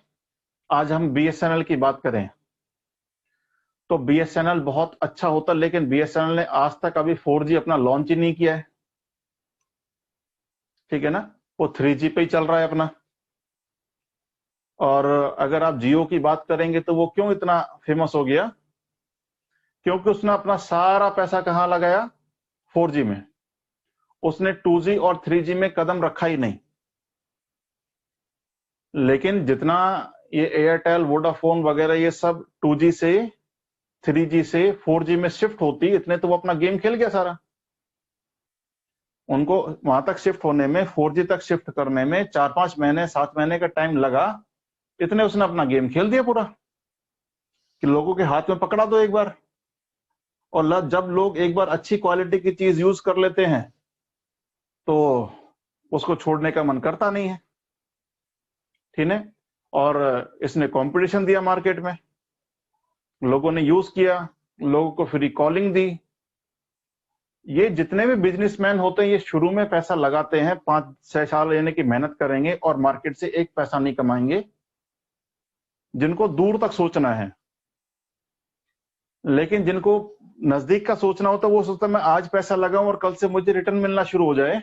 आज हम बीएसएनएल की बात करें, तो बीएसएनएल बहुत अच्छा होता, लेकिन बीएसएनएल ने आज तक अभी 4G अपना लॉन्च ही नहीं किया है, ठीक है ना। वो 3G पे ही चल रहा है अपना। और अगर आप जियो की बात करेंगे तो वो क्यों इतना फेमस हो गया? क्योंकि उसने अपना सारा पैसा कहां लगाया? 4G में। उसने 2G और 3G में कदम रखा ही नहीं। लेकिन जितना ये एयरटेल, वोडाफोन वगैरह ये सब 2G से 3G से 4G में शिफ्ट होती, इतने तो वो अपना गेम खेल गया सारा। उनको वहां तक शिफ्ट होने में, 4G तक शिफ्ट करने में 4-5 महीने 7 महीने का टाइम लगा, इतने उसने अपना गेम खेल दिया पूरा, कि लोगों के हाथ में पकड़ा दो एक बार। और जब लोग एक बार अच्छी क्वालिटी की चीज यूज कर लेते हैं तो उसको छोड़ने का मन करता नहीं है। ठीक है, और इसने कंपटीशन दिया मार्केट में, लोगों ने यूज किया, लोगों को फ्री कॉलिंग दी। ये जितने भी बिजनेसमैन होते हैं ये शुरू में पैसा लगाते हैं, 5-6 साल यानी कि मेहनत करेंगे और मार्केट से एक पैसा नहीं कमाएंगे, जिनको दूर तक सोचना है। लेकिन जिनको नजदीक का सोचना होता है वो सोचता है मैं आज पैसा लगाऊं और कल से मुझे रिटर्न मिलना शुरू हो जाए,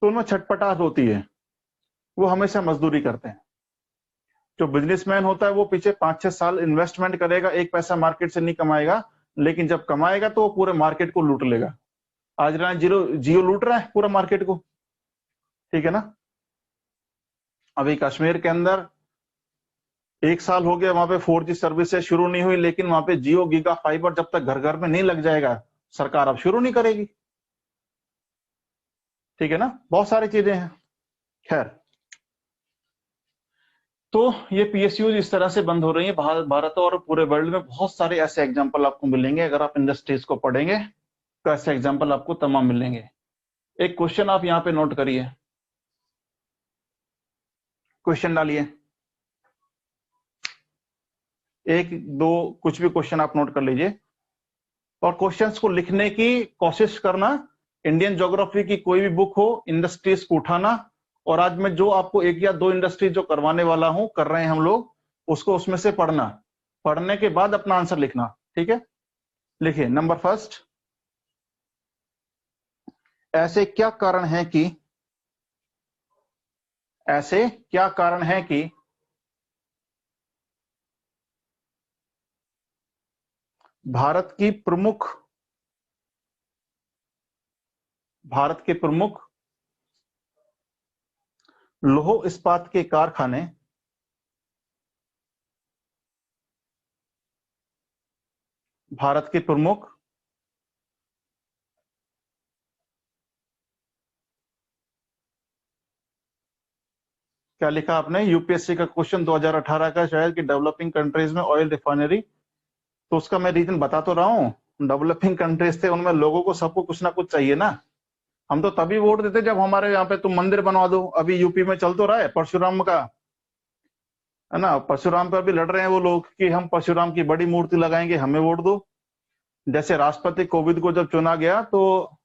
तो उनमें छटपटाहट होती है, वो हमेशा मजदूरी करते हैं। जो बिजनेसमैन होता है वो पीछे 5-6 साल इन्वेस्टमेंट करेगा, एक पैसा मार्केट से नहीं कमाएगा, लेकिन जब कमाएगा तो वो पूरे मार्केट को लूट लेगा। आज जियो लूट रहा है पूरा मार्केट को, ठीक है ना। अभी कश्मीर के अंदर 1 साल हो गया, वहां पे 4G सर्विसेज शुरू नहीं हुई, लेकिन वहां पे जियो गीगा फाइबर जब तक घर घर में नहीं लग जाएगा सरकार अब शुरू नहीं करेगी, ठीक है ना। बहुत सारी चीजें हैं। खैर, तो ये पीएसयू इस तरह से बंद हो रही है भारत और पूरे वर्ल्ड में। बहुत सारे ऐसे एग्जांपल आपको मिलेंगे, अगर आप इंडस्ट्रीज को पढ़ेंगे तो ऐसे एग्जांपल आपको तमाम मिलेंगे। एक क्वेश्चन आप यहाँ पे नोट करिए, क्वेश्चन डालिए, 1-2 कुछ भी क्वेश्चन आप नोट कर लीजिए, और क्वेश्चंस को लिखने की कोशिश करना। इंडियन ज्योग्राफी की कोई भी बुक हो, इंडस्ट्रीज को उठाना, और आज मैं जो आपको 1 या 2 इंडस्ट्रीज जो करवाने वाला हूं, कर रहे हैं हम लोग, उसको उसमें से पढ़ना, पढ़ने के बाद अपना आंसर लिखना, ठीक है। लिखिए, नंबर फर्स्ट, ऐसे क्या कारण है कि भारत के प्रमुख लौह इस्पात के कारखाने भारत के प्रमुख क्या लिखा आपने, यूपीएससी का क्वेश्चन 2018 का शायद, कि डेवलपिंग कंट्रीज में ऑयल रिफाइनरी। तो उसका मैं रीजन बता तो रहा हूं, डेवलपिंग कंट्रीज थे, उनमें लोगों को सबको कुछ ना कुछ चाहिए ना। हम तो तभी वोट देते जब हमारे यहाँ पे तुम मंदिर बनवा दो। अभी यूपी में चल तो रहा है परशुराम का, है ना, परशुराम पर भी लड़ रहे हैं वो लोग कि हम परशुराम की बड़ी मूर्ति लगाएंगे, हमें वोट दो। जैसे राष्ट्रपति कोविंद को जब चुना गया तो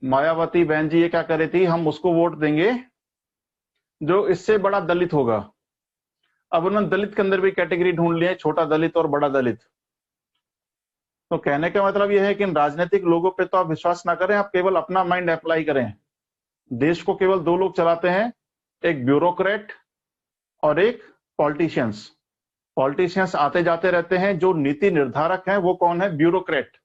मायावती बहन जी ये क्या कर रही थी, हम उसको वोट देंगे जो इससे बड़ा दलित होगा। अब उन्होंने दलित के अंदर भी कैटेगरी ढूंढ लिया है, छोटा दलित और बड़ा दलित। तो कहने का मतलब यह है कि इन राजनीतिक लोगों पे तो आप विश्वास ना करें, आप केवल अपना माइंड अप्लाई करें। देश को केवल 2 लोग चलाते हैं, एक ब्यूरोक्रेट और एक पॉलिटिशियंस। पॉलिटिशियंस आते जाते रहते हैं, जो नीति निर्धारक हैं वो कौन है, ब्यूरोक्रेट।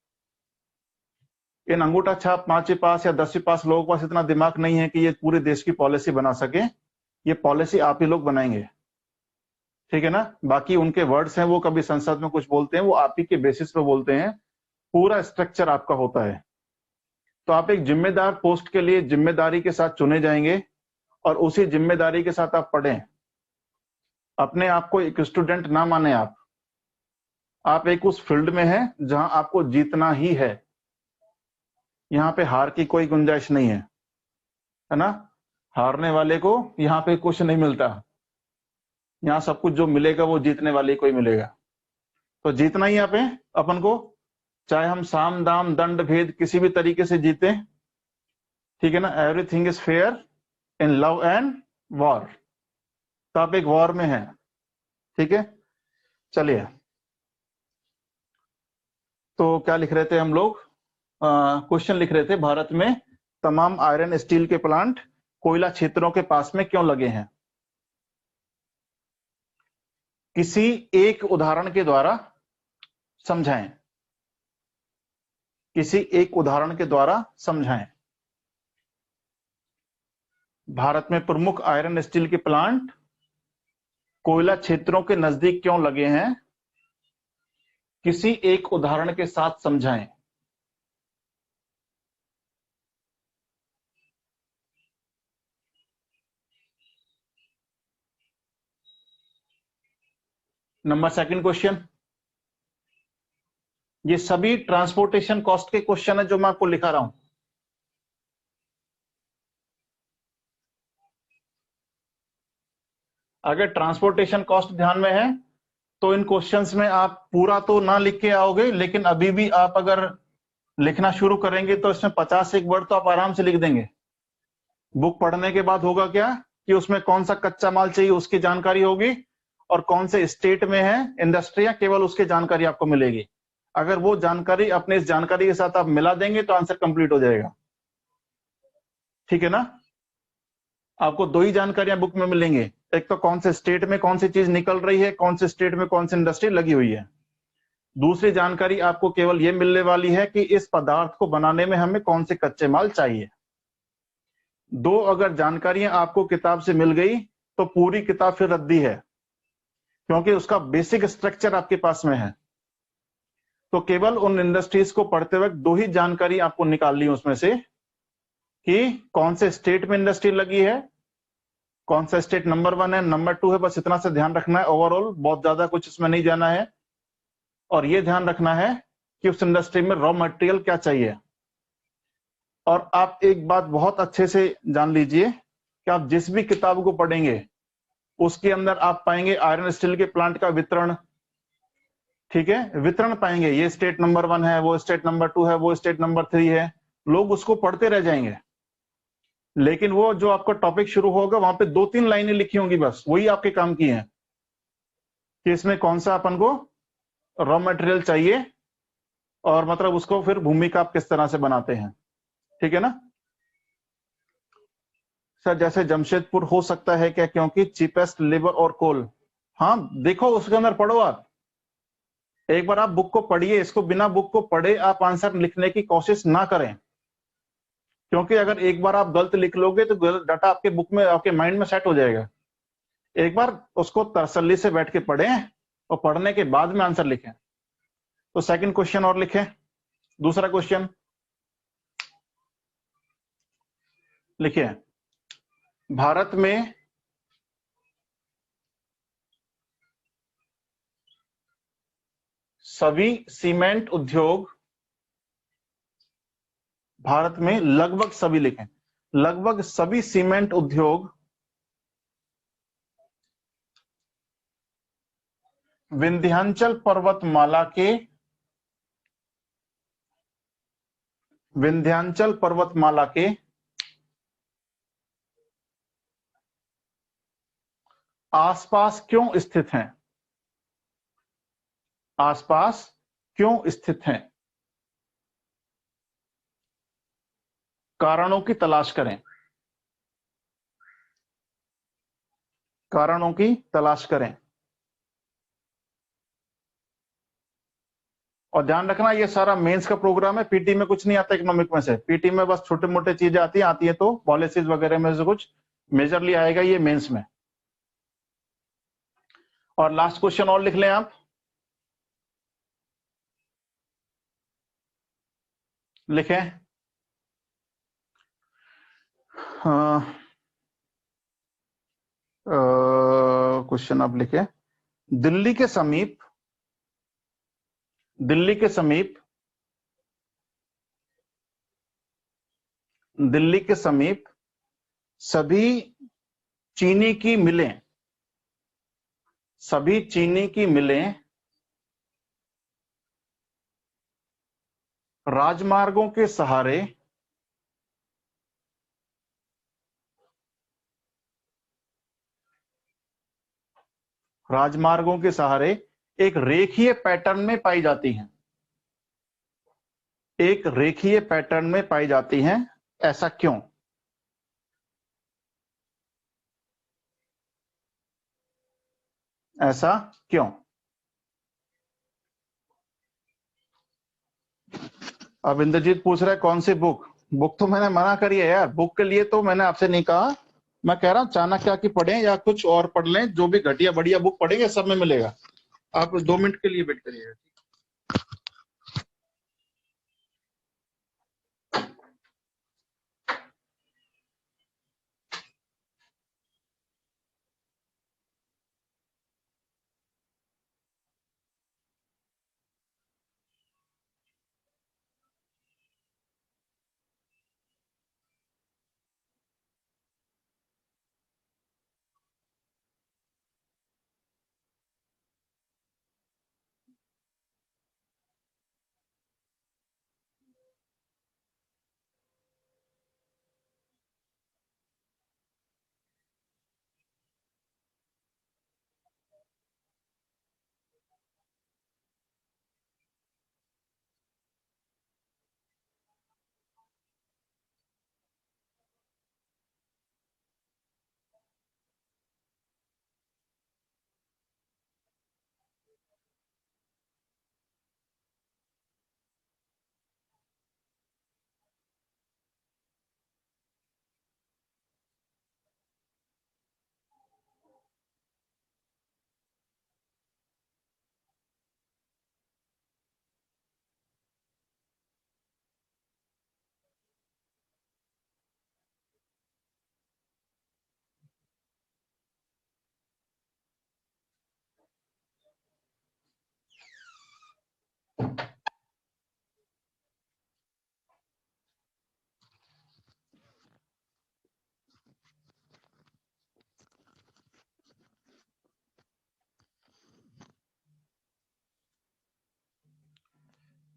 इन अंगूठा छाप 5वीं पास या 10वीं पास लोगों के पास इतना दिमाग नहीं है कि ये पूरे देश की पॉलिसी बना सके। ये पॉलिसी आप ही लोग बनाएंगे, ठीक है ना। बाकी उनके वर्ड्स हैं, वो कभी संसद में कुछ बोलते हैं, वो आप ही के बेसिस पे बोलते हैं, पूरा स्ट्रक्चर आपका होता है। तो आप एक जिम्मेदार पोस्ट के लिए जिम्मेदारी के साथ चुने जाएंगे, और उसी जिम्मेदारी के साथ आप पढ़ें। अपने आप को एक स्टूडेंट ना माने, आप एक उस फील्ड में हैं जहां आपको जीतना ही है। यहाँ पे हार की कोई गुंजाइश नहीं है ना। हारने वाले को यहाँ पे कुछ नहीं मिलता, यहाँ सब कुछ जो मिलेगा वो जीतने वाले को ही मिलेगा। तो जीतना ही यहाँ पे अपन को, चाहे हम साम दाम दंड भेद किसी भी तरीके से जीते, ठीक है ना। Everything is fair in love and war. तो आप एक वॉर में हैं, ठीक है। चलिए, तो क्या लिख रहे थे हम लोग, क्वेश्चन लिख रहे थे, भारत में तमाम आयरन स्टील के प्लांट कोयला क्षेत्रों के पास में क्यों लगे हैं। किसी एक उदाहरण के द्वारा समझाएं, किसी एक उदाहरण के द्वारा समझाएं। भारत में प्रमुख आयरन स्टील के प्लांट कोयला क्षेत्रों के नजदीक क्यों लगे हैं, किसी एक उदाहरण के साथ समझाएं। नंबर सेकंड क्वेश्चन, ये सभी ट्रांसपोर्टेशन कॉस्ट के क्वेश्चन है जो मैं आपको लिखा रहा हूं। अगर ट्रांसपोर्टेशन कॉस्ट ध्यान में है तो इन क्वेश्चंस में आप पूरा तो ना लिख के आओगे, लेकिन अभी भी आप अगर लिखना शुरू करेंगे तो इसमें 50 एक वर्ड तो आप आराम से लिख देंगे। बुक पढ़ने के बाद होगा क्या कि उसमें कौन सा कच्चा माल चाहिए उसकी जानकारी होगी, और कौन से स्टेट में है इंडस्ट्रियां, केवल उसकी जानकारी आपको मिलेगी। अगर वो जानकारी अपने इस जानकारी के साथ आप मिला देंगे तो आंसर कंप्लीट हो जाएगा। ठीक है ना? आपको दो ही जानकारियां बुक में मिलेंगे, एक तो कौन से स्टेट में कौन सी चीज निकल रही है, कौन से स्टेट में कौन सी इंडस्ट्री लगी हुई है। दूसरी जानकारी आपको केवल ये मिलने वाली है कि इस पदार्थ को बनाने में हमें कौन से कच्चे माल चाहिए। दो अगर जानकारियां आपको किताब से मिल गई तो पूरी किताब फिर रद्दी है, क्योंकि उसका बेसिक स्ट्रक्चर आपके पास में है। तो केवल उन इंडस्ट्रीज को पढ़ते वक्त दो ही जानकारी आपको निकालनी है उसमें से, कि कौन से स्टेट में इंडस्ट्री लगी है, कौन सा स्टेट नंबर 1 है, नंबर 2 है, बस इतना से ध्यान रखना है। ओवरऑल बहुत ज्यादा कुछ इसमें नहीं जाना है, और ये ध्यान रखना है कि उस इंडस्ट्री में रॉ मटेरियल क्या चाहिए। और आप एक बात बहुत अच्छे से जान लीजिए कि आप जिस भी किताब को पढ़ेंगे उसके अंदर आप पाएंगे आयरन स्टील के प्लांट का वितरण। ठीक है, वितरण पाएंगे, ये स्टेट नंबर 1 है, वो स्टेट नंबर 2 है, वो स्टेट नंबर 3 है। लोग उसको पढ़ते रह जाएंगे, लेकिन वो जो आपका टॉपिक शुरू होगा वहां पे 2-3 लाइनें लिखी होंगी, बस वही आपके काम की हैं कि इसमें कौन सा अपन को रॉ मटेरियल चाहिए, और मतलब उसको फिर भूमिका आप किस तरह से बनाते हैं। ठीक है ना सर? जैसे जमशेदपुर हो सकता है क्या, क्योंकि चीपेस्ट लेबर और कोल। हाँ देखो उसके अंदर पढ़ो आप, एक बार आप बुक को पढ़िए, इसको बिना बुक को पढ़े आप आंसर लिखने की कोशिश ना करें, क्योंकि अगर एक बार आप गलत लिख लोगे तो गलत डाटा आपके बुक में, आपके माइंड में सेट हो जाएगा। एक बार उसको तसल्ली से बैठ के पढ़ें और पढ़ने के बाद में आंसर लिखें। तो सेकंड क्वेश्चन और लिखें। दूसरा क्वेश्चन लिखिए, भारत में सभी सीमेंट उद्योग, भारत में लगभग सभी लिखें, लगभग सभी सीमेंट उद्योग विंध्याचल पर्वतमाला के, विंध्याचल पर्वतमाला के आसपास क्यों स्थित हैं? आसपास क्यों स्थित हैं? कारणों की तलाश करें, कारणों की तलाश करें। और ध्यान रखना ये सारा मेंस का प्रोग्राम है, पीटी में कुछ नहीं आता इकोनॉमिक में से। पीटी में बस छोटे मोटे चीजें आती है तो पॉलिसीज वगैरह में से कुछ, मेजरली आएगा ये मेंस में। और लास्ट क्वेश्चन और लिख लें आप, लिखें। क्वेश्चन आप लिखें, दिल्ली के समीप, दिल्ली के समीप, दिल्ली के समीप सभी चीनी की मिलें, सभी चीनी की मिलें राजमार्गों के सहारे, राजमार्गों के सहारे एक रेखीय पैटर्न में पाई जाती हैं, एक रेखीय पैटर्न में पाई जाती हैं, ऐसा क्यों? ऐसा क्यों? अब इंद्रजीत पूछ रहा है कौन सी बुक। बुक तो मैंने मना करी है यार, बुक के लिए तो मैंने आपसे नहीं कहा। मैं कह रहा हूँ चाणक्य की पढ़ें या कुछ और पढ़ लें, जो भी घटिया बढ़िया बुक पढ़ेंगे सब में मिलेगा। आप 2 मिनट के लिए वेट करिएगा।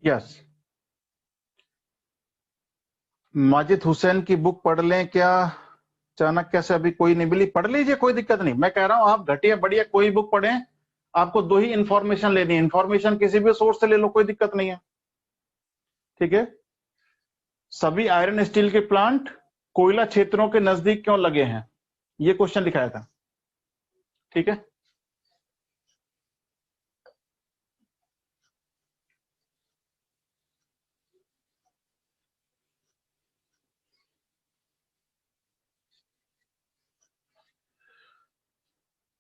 यस, माजिद हुसैन की बुक पढ़ लें क्या? चाणक्य से अभी कोई नहीं मिली, पढ़ लीजिए, कोई दिक्कत नहीं। मैं कह रहा हूं आप घटिया बढ़िया कोई बुक पढ़ें, आपको दो ही इंफॉर्मेशन लेनी है, इंफॉर्मेशन किसी भी सोर्स से ले लो, कोई दिक्कत नहीं है, ठीक है। सभी आयरन स्टील के प्लांट कोयला क्षेत्रों के नजदीक क्यों लगे हैं, ये क्वेश्चन लिखाया था, ठीक है।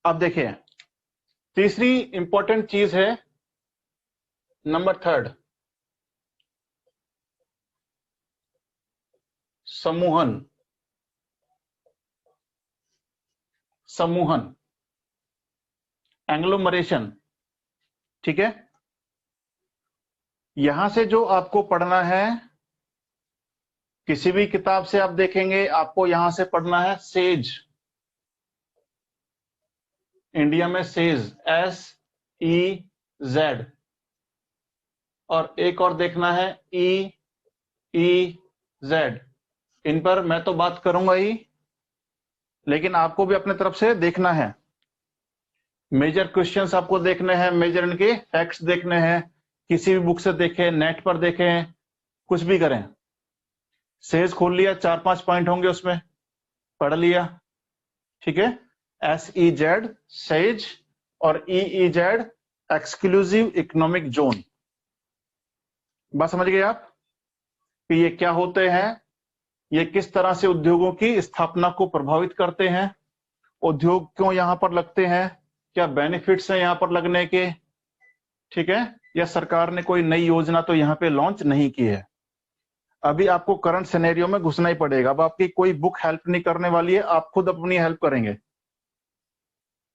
अब देखिए, तीसरी इंपॉर्टेंट चीज है नंबर 3, समूहन। समूहन, एंग्लोमरेशन, ठीक है। यहां से जो आपको पढ़ना है, किसी भी किताब से आप देखेंगे आपको यहां से पढ़ना है सेज, इंडिया में सेज, SEZ, और एक और देखना है EEZ। इन पर मैं तो बात करूंगा ही, लेकिन आपको भी अपने तरफ से देखना है। मेजर क्वेश्चंस आपको देखने हैं, मेजर इनके फैक्ट्स देखने हैं, किसी भी बुक से देखें, नेट पर देखें, कुछ भी करें। सेज खोल लिया, 4-5 पॉइंट होंगे उसमें, पढ़ लिया, ठीक है। SEZ सेज और EEZ एक्सक्लूसिव इकोनॉमिक जोन। बात समझ गए आप कि ये क्या होते हैं, ये किस तरह से उद्योगों की स्थापना को प्रभावित करते हैं, उद्योग क्यों यहां पर लगते हैं, क्या बेनिफिट्स हैं यहां पर लगने के, ठीक है। या सरकार ने कोई नई योजना तो यहां पे लॉन्च नहीं की है। अभी आपको करंट सिनेरियो में घुसना ही पड़ेगा। अब आपकी कोई बुक हेल्प नहीं करने वाली है, आप खुद अपनी हेल्प करेंगे।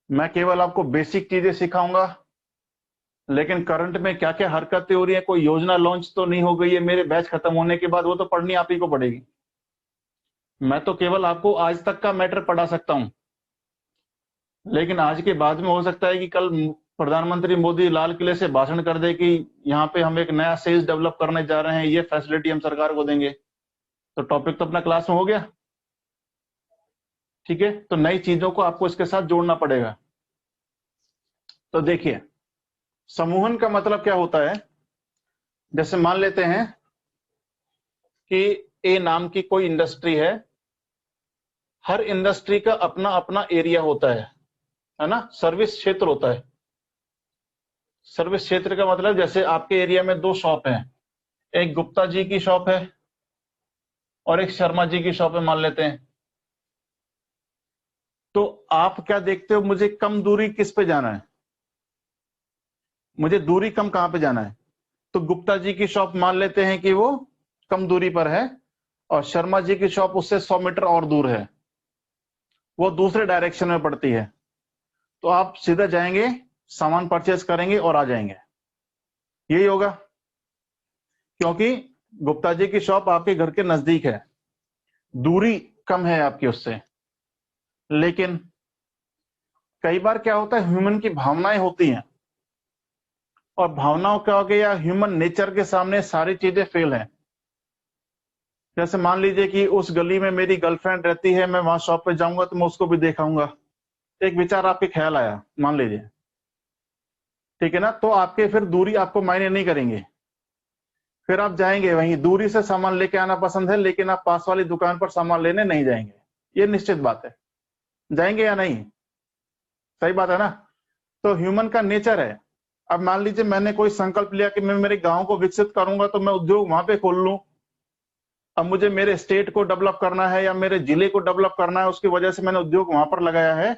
मैं केवल आपको बेसिक चीजें सिखाऊंगा, लेकिन करंट में क्या क्या हरकतें हो रही है, कोई योजना लॉन्च तो नहीं हो गई है मेरे बैच खत्म होने के बाद, वो तो पढ़नी आप ही को पड़ेगी। मैं तो केवल आपको आज तक का मैटर पढ़ा सकता हूं, लेकिन आज के बाद में हो सकता है कि कल प्रधानमंत्री मोदी लाल किले से भाषण कर दे कि यहाँ पे हम एक नया सेल्स डेवलप करने जा रहे हैं, ये फैसिलिटी हम सरकार को देंगे, तो टॉपिक तो अपना क्लास में हो गया, ठीक है। तो नई चीजों को आपको इसके साथ जोड़ना पड़ेगा। तो देखिए, समूहन का मतलब क्या होता है, जैसे मान लेते हैं कि ए नाम की कोई इंडस्ट्री है, हर इंडस्ट्री का अपना अपना एरिया होता है ना, सर्विस क्षेत्र होता है। सर्विस क्षेत्र का मतलब जैसे आपके एरिया में 2 शॉप हैं, एक गुप्ता जी की शॉप है और एक शर्मा जी की शॉप है मान लेते हैं। तो आप क्या देखते हो, मुझे कम दूरी किस पे जाना है, मुझे दूरी कम कहां पे जाना है, तो गुप्ता जी की शॉप मान लेते हैं कि वो कम दूरी पर है, और शर्मा जी की शॉप उससे 100 मीटर और दूर है, वो दूसरे डायरेक्शन में पड़ती है। तो आप सीधा जाएंगे, सामान परचेज करेंगे और आ जाएंगे, यही होगा, क्योंकि गुप्ता जी की शॉप आपके घर के नजदीक है, दूरी कम है आपकी उससे। लेकिन कई बार क्या होता है, ह्यूमन की भावनाएं होती हैं, और भावनाओं क्या हो गया, ह्यूमन नेचर के सामने सारी चीजें फेल हैं। जैसे मान लीजिए कि उस गली में मेरी गर्लफ्रेंड रहती है, मैं वहां शॉप पे जाऊंगा तो मैं उसको भी देखाऊंगा, एक विचार आपके ख्याल आया मान लीजिए, ठीक है ना, तो आपके फिर दूरी आपको मायने नहीं करेंगे, फिर आप जाएंगे वहीं, दूरी से सामान लेके आना पसंद है, लेकिन आप पास वाली दुकान पर सामान लेने नहीं जाएंगे, ये निश्चित बात है, जाएंगे या नहीं, सही बात है ना। तो ह्यूमन का नेचर है। अब मान लीजिए मैंने कोई संकल्प लिया कि मैं मेरे गांव को विकसित करूंगा, तो मैं उद्योग वहां पे खोल लूं। अब मुझे मेरे स्टेट को डेवलप करना है या मेरे जिले को डेवलप करना है, उसकी वजह से मैंने उद्योग वहां पर लगाया है,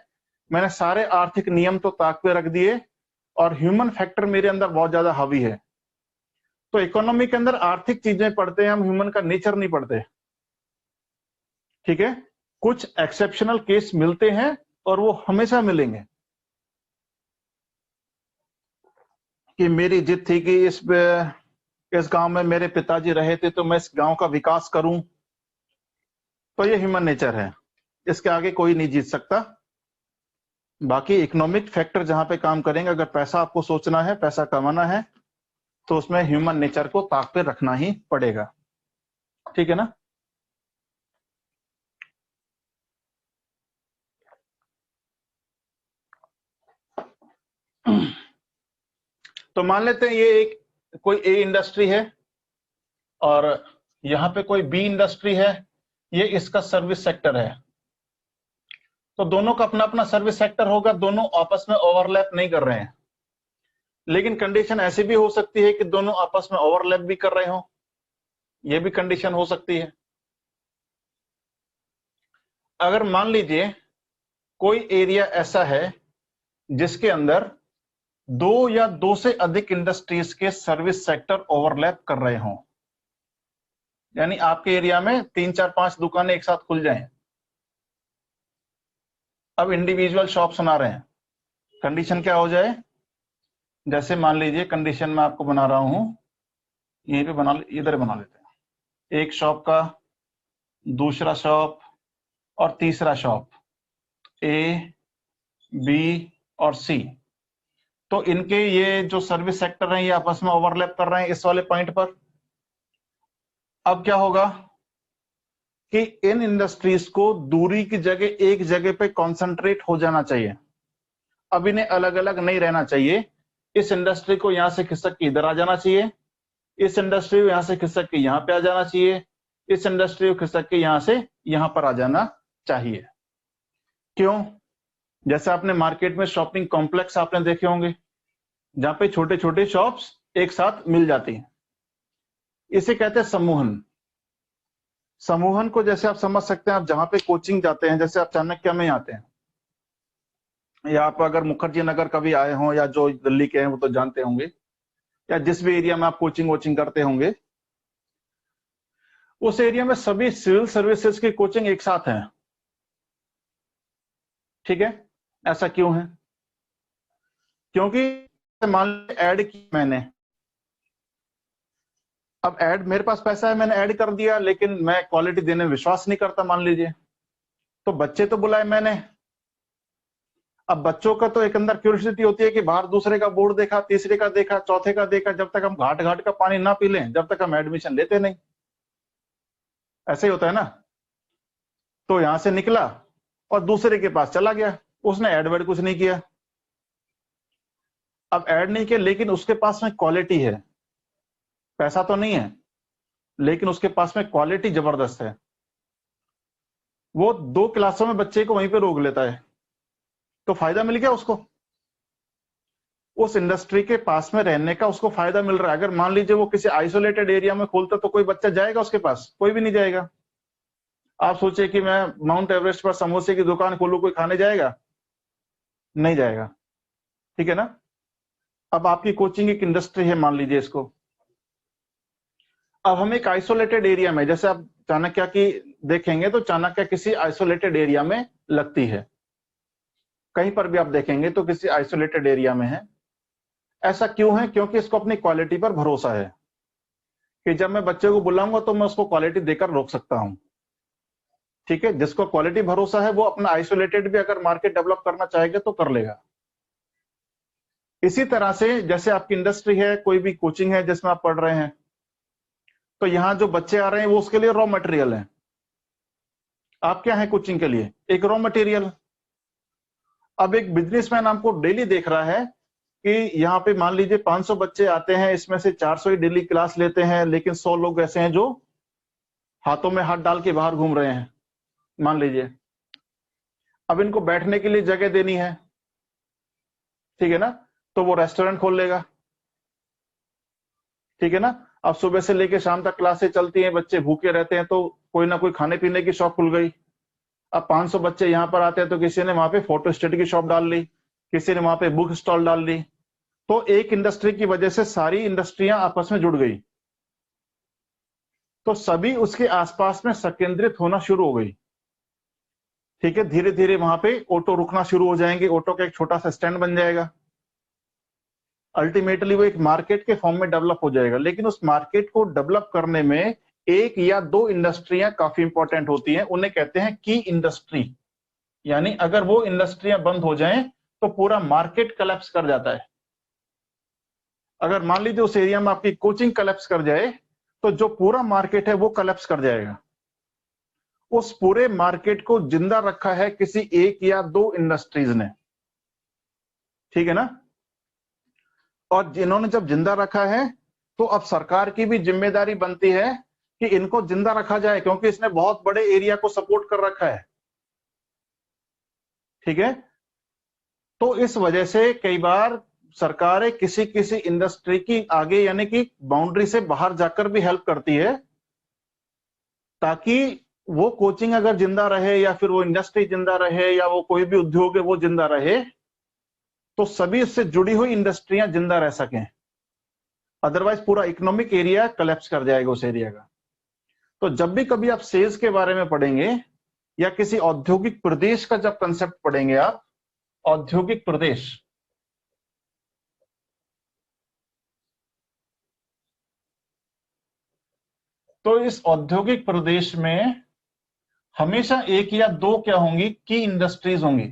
मैंने सारे आर्थिक नियम तो ताक पे रख दिए, और ह्यूमन फैक्टर मेरे अंदर बहुत ज्यादा हावी है। तो इकोनॉमी के अंदर आर्थिक चीजें पढ़ते हैं हम, ह्यूमन का नेचर नहीं पढ़ते, ठीक है। कुछ एक्सेप्शनल केस मिलते हैं और वो हमेशा मिलेंगे, कि मेरी जिद थी कि इस गांव में मेरे पिताजी रहे थे तो मैं इस गांव का विकास करूं, तो ये ह्यूमन नेचर है, इसके आगे कोई नहीं जीत सकता। बाकी इकोनॉमिक फैक्टर जहां पे काम करेंगे, अगर पैसा आपको सोचना है, पैसा कमाना है, तो उसमें ह्यूमन नेचर को ताक पे रखना ही पड़ेगा, ठीक है ना। तो मान लेते हैं ये एक कोई ए इंडस्ट्री है और यहाँ पे कोई बी इंडस्ट्री है, ये इसका सर्विस सेक्टर है। तो दोनों का अपना अपना सर्विस सेक्टर होगा, दोनों आपस में ओवरलैप नहीं कर रहे हैं। लेकिन कंडीशन ऐसी भी हो सकती है कि दोनों आपस में ओवरलैप भी कर रहे हो, ये भी कंडीशन हो सकती है। अगर मान लीजिए कोई एरिया ऐसा है जिसके अंदर 2 या 2 से अधिक इंडस्ट्रीज के सर्विस सेक्टर ओवरलैप कर रहे हों, यानी आपके एरिया में 3, 4, 5 दुकानें एक साथ खुल जाएं, अब इंडिविजुअल शॉप बना रहे हैं, कंडीशन क्या हो जाए, जैसे मान लीजिए कंडीशन मैं आपको बना रहा हूं, यहीं पे इधर बना लेते हैं, एक शॉप का, दूसरा शॉप और तीसरा शॉप, ए, बी और सी। तो इनके ये जो सर्विस सेक्टर हैं ये आपस में ओवरलैप कर रहे हैं इस वाले पॉइंट पर। अब क्या होगा कि इन इंडस्ट्रीज को दूरी की जगह एक जगह पे कॉन्सेंट्रेट हो जाना चाहिए, अब इन्हें अलग अलग नहीं रहना चाहिए। इस इंडस्ट्री को यहां से खिसक के इधर आ जाना चाहिए, इस इंडस्ट्री को यहां से खिसक के यहां पे आ जाना चाहिए, इस इंडस्ट्री को खिसक के यहां से यहां पर आ जाना चाहिए। क्यों? जैसे आपने मार्केट में शॉपिंग कॉम्प्लेक्स आपने देखे होंगे जहां पे छोटे छोटे शॉप्स एक साथ मिल जाती हैं, इसे कहते हैं समूहन। समूहन को जैसे आप समझ सकते हैं, आप जहां पे कोचिंग जाते हैं, जैसे आप चाणक्य में आते हैं, या आप अगर मुखर्जी नगर कभी आए हों, या जो दिल्ली के हैं वो तो जानते होंगे, या जिस भी एरिया में आप कोचिंग करते होंगे, उस एरिया में सभी सिविल सर्विसेज की कोचिंग एक साथ है, ठीक है। ऐसा क्यों है? क्योंकि मान लीजिए ऐड की मैंने, अब ऐड मेरे पास पैसा है, मैंने ऐड कर दिया, लेकिन मैं क्वालिटी देने में विश्वास नहीं करता मान लीजिए, तो बच्चे तो बुलाए मैंने। अब बच्चों का तो एक अंदर क्यूरियोसिटी होती है कि बाहर दूसरे का बोर्ड देखा, तीसरे का देखा, चौथे का देखा, जब तक हम घाट घाट का पानी ना पी लें जब तक हम एडमिशन लेते नहीं, ऐसे ही होता है ना। तो यहां से निकला और दूसरे के पास चला गया, उसने ऐड वेड कुछ नहीं किया। अब ऐड नहीं किया लेकिन उसके पास में क्वालिटी है, पैसा तो नहीं है लेकिन उसके पास में क्वालिटी जबरदस्त है, वो 2 क्लासों में बच्चे को वहीं पे रोक लेता है, तो फायदा मिल गया उसको, उस इंडस्ट्री के पास में रहने का उसको फायदा मिल रहा है। अगर मान लीजिए वो किसी आइसोलेटेड एरिया में खोलता तो कोई बच्चा जाएगा उसके पास? कोई भी नहीं जाएगा। आप सोचिए कि मैं माउंट एवरेस्ट पर समोसे की दुकान खोलूं, कोई खाने जाएगा? नहीं जाएगा, ठीक है ना। अब आपकी कोचिंग एक इंडस्ट्री है मान लीजिए इसको, अब हम एक आइसोलेटेड एरिया में, जैसे आप चाणक्य की देखेंगे तो चाणक्य किसी आइसोलेटेड एरिया में लगती है, कहीं पर भी आप देखेंगे तो किसी आइसोलेटेड एरिया में है। ऐसा क्यों है? क्योंकि इसको अपनी क्वालिटी पर भरोसा है कि जब मैं बच्चे को बुलाऊंगा तो मैं उसको क्वालिटी देकर रोक सकता हूं, ठीक है। जिसको क्वालिटी भरोसा है वो अपना आइसोलेटेड भी अगर मार्केट डेवलप करना चाहेगा तो कर लेगा। इसी तरह से जैसे आपकी इंडस्ट्री है, कोई भी कोचिंग है जिसमें आप पढ़ रहे हैं, तो यहां जो बच्चे आ रहे हैं वो उसके लिए रॉ मटेरियल है। आप क्या है कोचिंग के लिए? एक रॉ मटेरियल। अब एक बिजनेसमैन आपको डेली देख रहा है कि यहाँ पे मान लीजिए 500 बच्चे आते हैं, इसमें से 400 ही डेली क्लास लेते हैं, लेकिन 100 लोग ऐसे हैं जो हाथों में हाथ डाल के बाहर घूम रहे हैं मान लीजिए। अब इनको बैठने के लिए जगह देनी है, ठीक है ना, तो वो रेस्टोरेंट खोल लेगा, ठीक है ना। अब सुबह से लेकर शाम तक क्लासें चलती हैं, बच्चे भूखे रहते हैं, तो कोई ना कोई खाने पीने की शॉप खुल गई। अब 500 बच्चे यहाँ पर आते हैं तो किसी ने वहां पे फोटो स्टेट की शॉप डाल ली, किसी ने वहां पे बुक स्टॉल डाल ली, तो एक इंडस्ट्री की वजह से सारी इंडस्ट्रियां आपस में जुड़ गई, तो सभी उसके आसपास में संकेंद्रित होना शुरू हो गई, ठीक है। धीरे धीरे वहां पे ऑटो रुकना शुरू हो जाएंगे, ऑटो का एक छोटा सा स्टैंड बन जाएगा, अल्टीमेटली वो एक मार्केट के फॉर्म में डेवलप हो जाएगा। लेकिन उस मार्केट को डेवलप करने में 1 या 2 इंडस्ट्रियां काफी इंपॉर्टेंट होती हैं, उन्हें कहते हैं की इंडस्ट्री, यानी अगर वो इंडस्ट्रियां बंद हो जाएं तो पूरा मार्केट कोलैप्स कर जाता है। अगर मान लीजिए उस एरिया में आपकी कोचिंग कलेप्स कर जाए तो जो पूरा मार्केट है वो कलेप्स कर जाएगा। उस पूरे मार्केट को जिंदा रखा है किसी एक या दो इंडस्ट्रीज ने, ठीक है ना। और जिन्होंने जब जिंदा रखा है तो अब सरकार की भी जिम्मेदारी बनती है कि इनको जिंदा रखा जाए, क्योंकि इसने बहुत बड़े एरिया को सपोर्ट कर रखा है, ठीक है। तो इस वजह से कई बार सरकारें किसी किसी इंडस्ट्री की आगे यानी कि बाउंड्री से बाहर जाकर भी हेल्प करती है, ताकि वो कोचिंग अगर जिंदा रहे या फिर वो इंडस्ट्री जिंदा रहे या वो कोई भी उद्योग है वो जिंदा रहे, तो सभी इससे जुड़ी हुई इंडस्ट्रियां जिंदा रह सकें। अदरवाइज पूरा इकोनॉमिक एरिया कलेप्स कर जाएगा उस एरिया का। तो जब भी कभी आप सेल्स के बारे में पढ़ेंगे या किसी औद्योगिक प्रदेश का जब कंसेप्ट पढ़ेंगे आप, औद्योगिक प्रदेश, तो इस औद्योगिक प्रदेश में हमेशा एक या दो क्या होंगी, की इंडस्ट्रीज होंगी,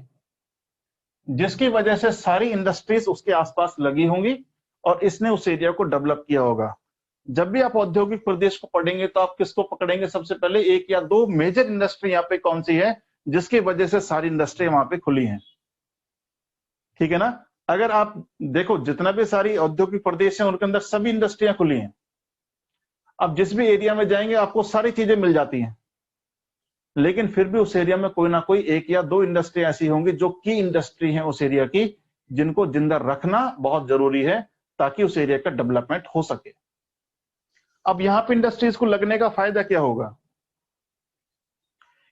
जिसकी वजह से सारी इंडस्ट्रीज उसके आसपास लगी होंगी और इसने उस एरिया को डेवलप किया होगा। जब भी आप औद्योगिक प्रदेश को पढ़ेंगे तो आप किसको पकड़ेंगे, सबसे पहले एक या दो मेजर इंडस्ट्री यहाँ पे कौन सी है जिसकी वजह से सारी इंडस्ट्री वहां पे खुली है, ठीक है ना। अगर आप देखो जितना भी सारी औद्योगिक प्रदेश है उनके अंदर सभी इंडस्ट्रियां खुली हैं। अब जिस भी एरिया में जाएंगे आपको सारी चीजें मिल जाती हैं, लेकिन फिर भी उस एरिया में कोई ना कोई एक या दो इंडस्ट्री ऐसी होंगी जो की इंडस्ट्री है उस एरिया की, जिनको जिंदा रखना बहुत जरूरी है ताकि उस एरिया का डेवलपमेंट हो सके। अब यहां पे इंडस्ट्रीज को लगने का फायदा क्या होगा,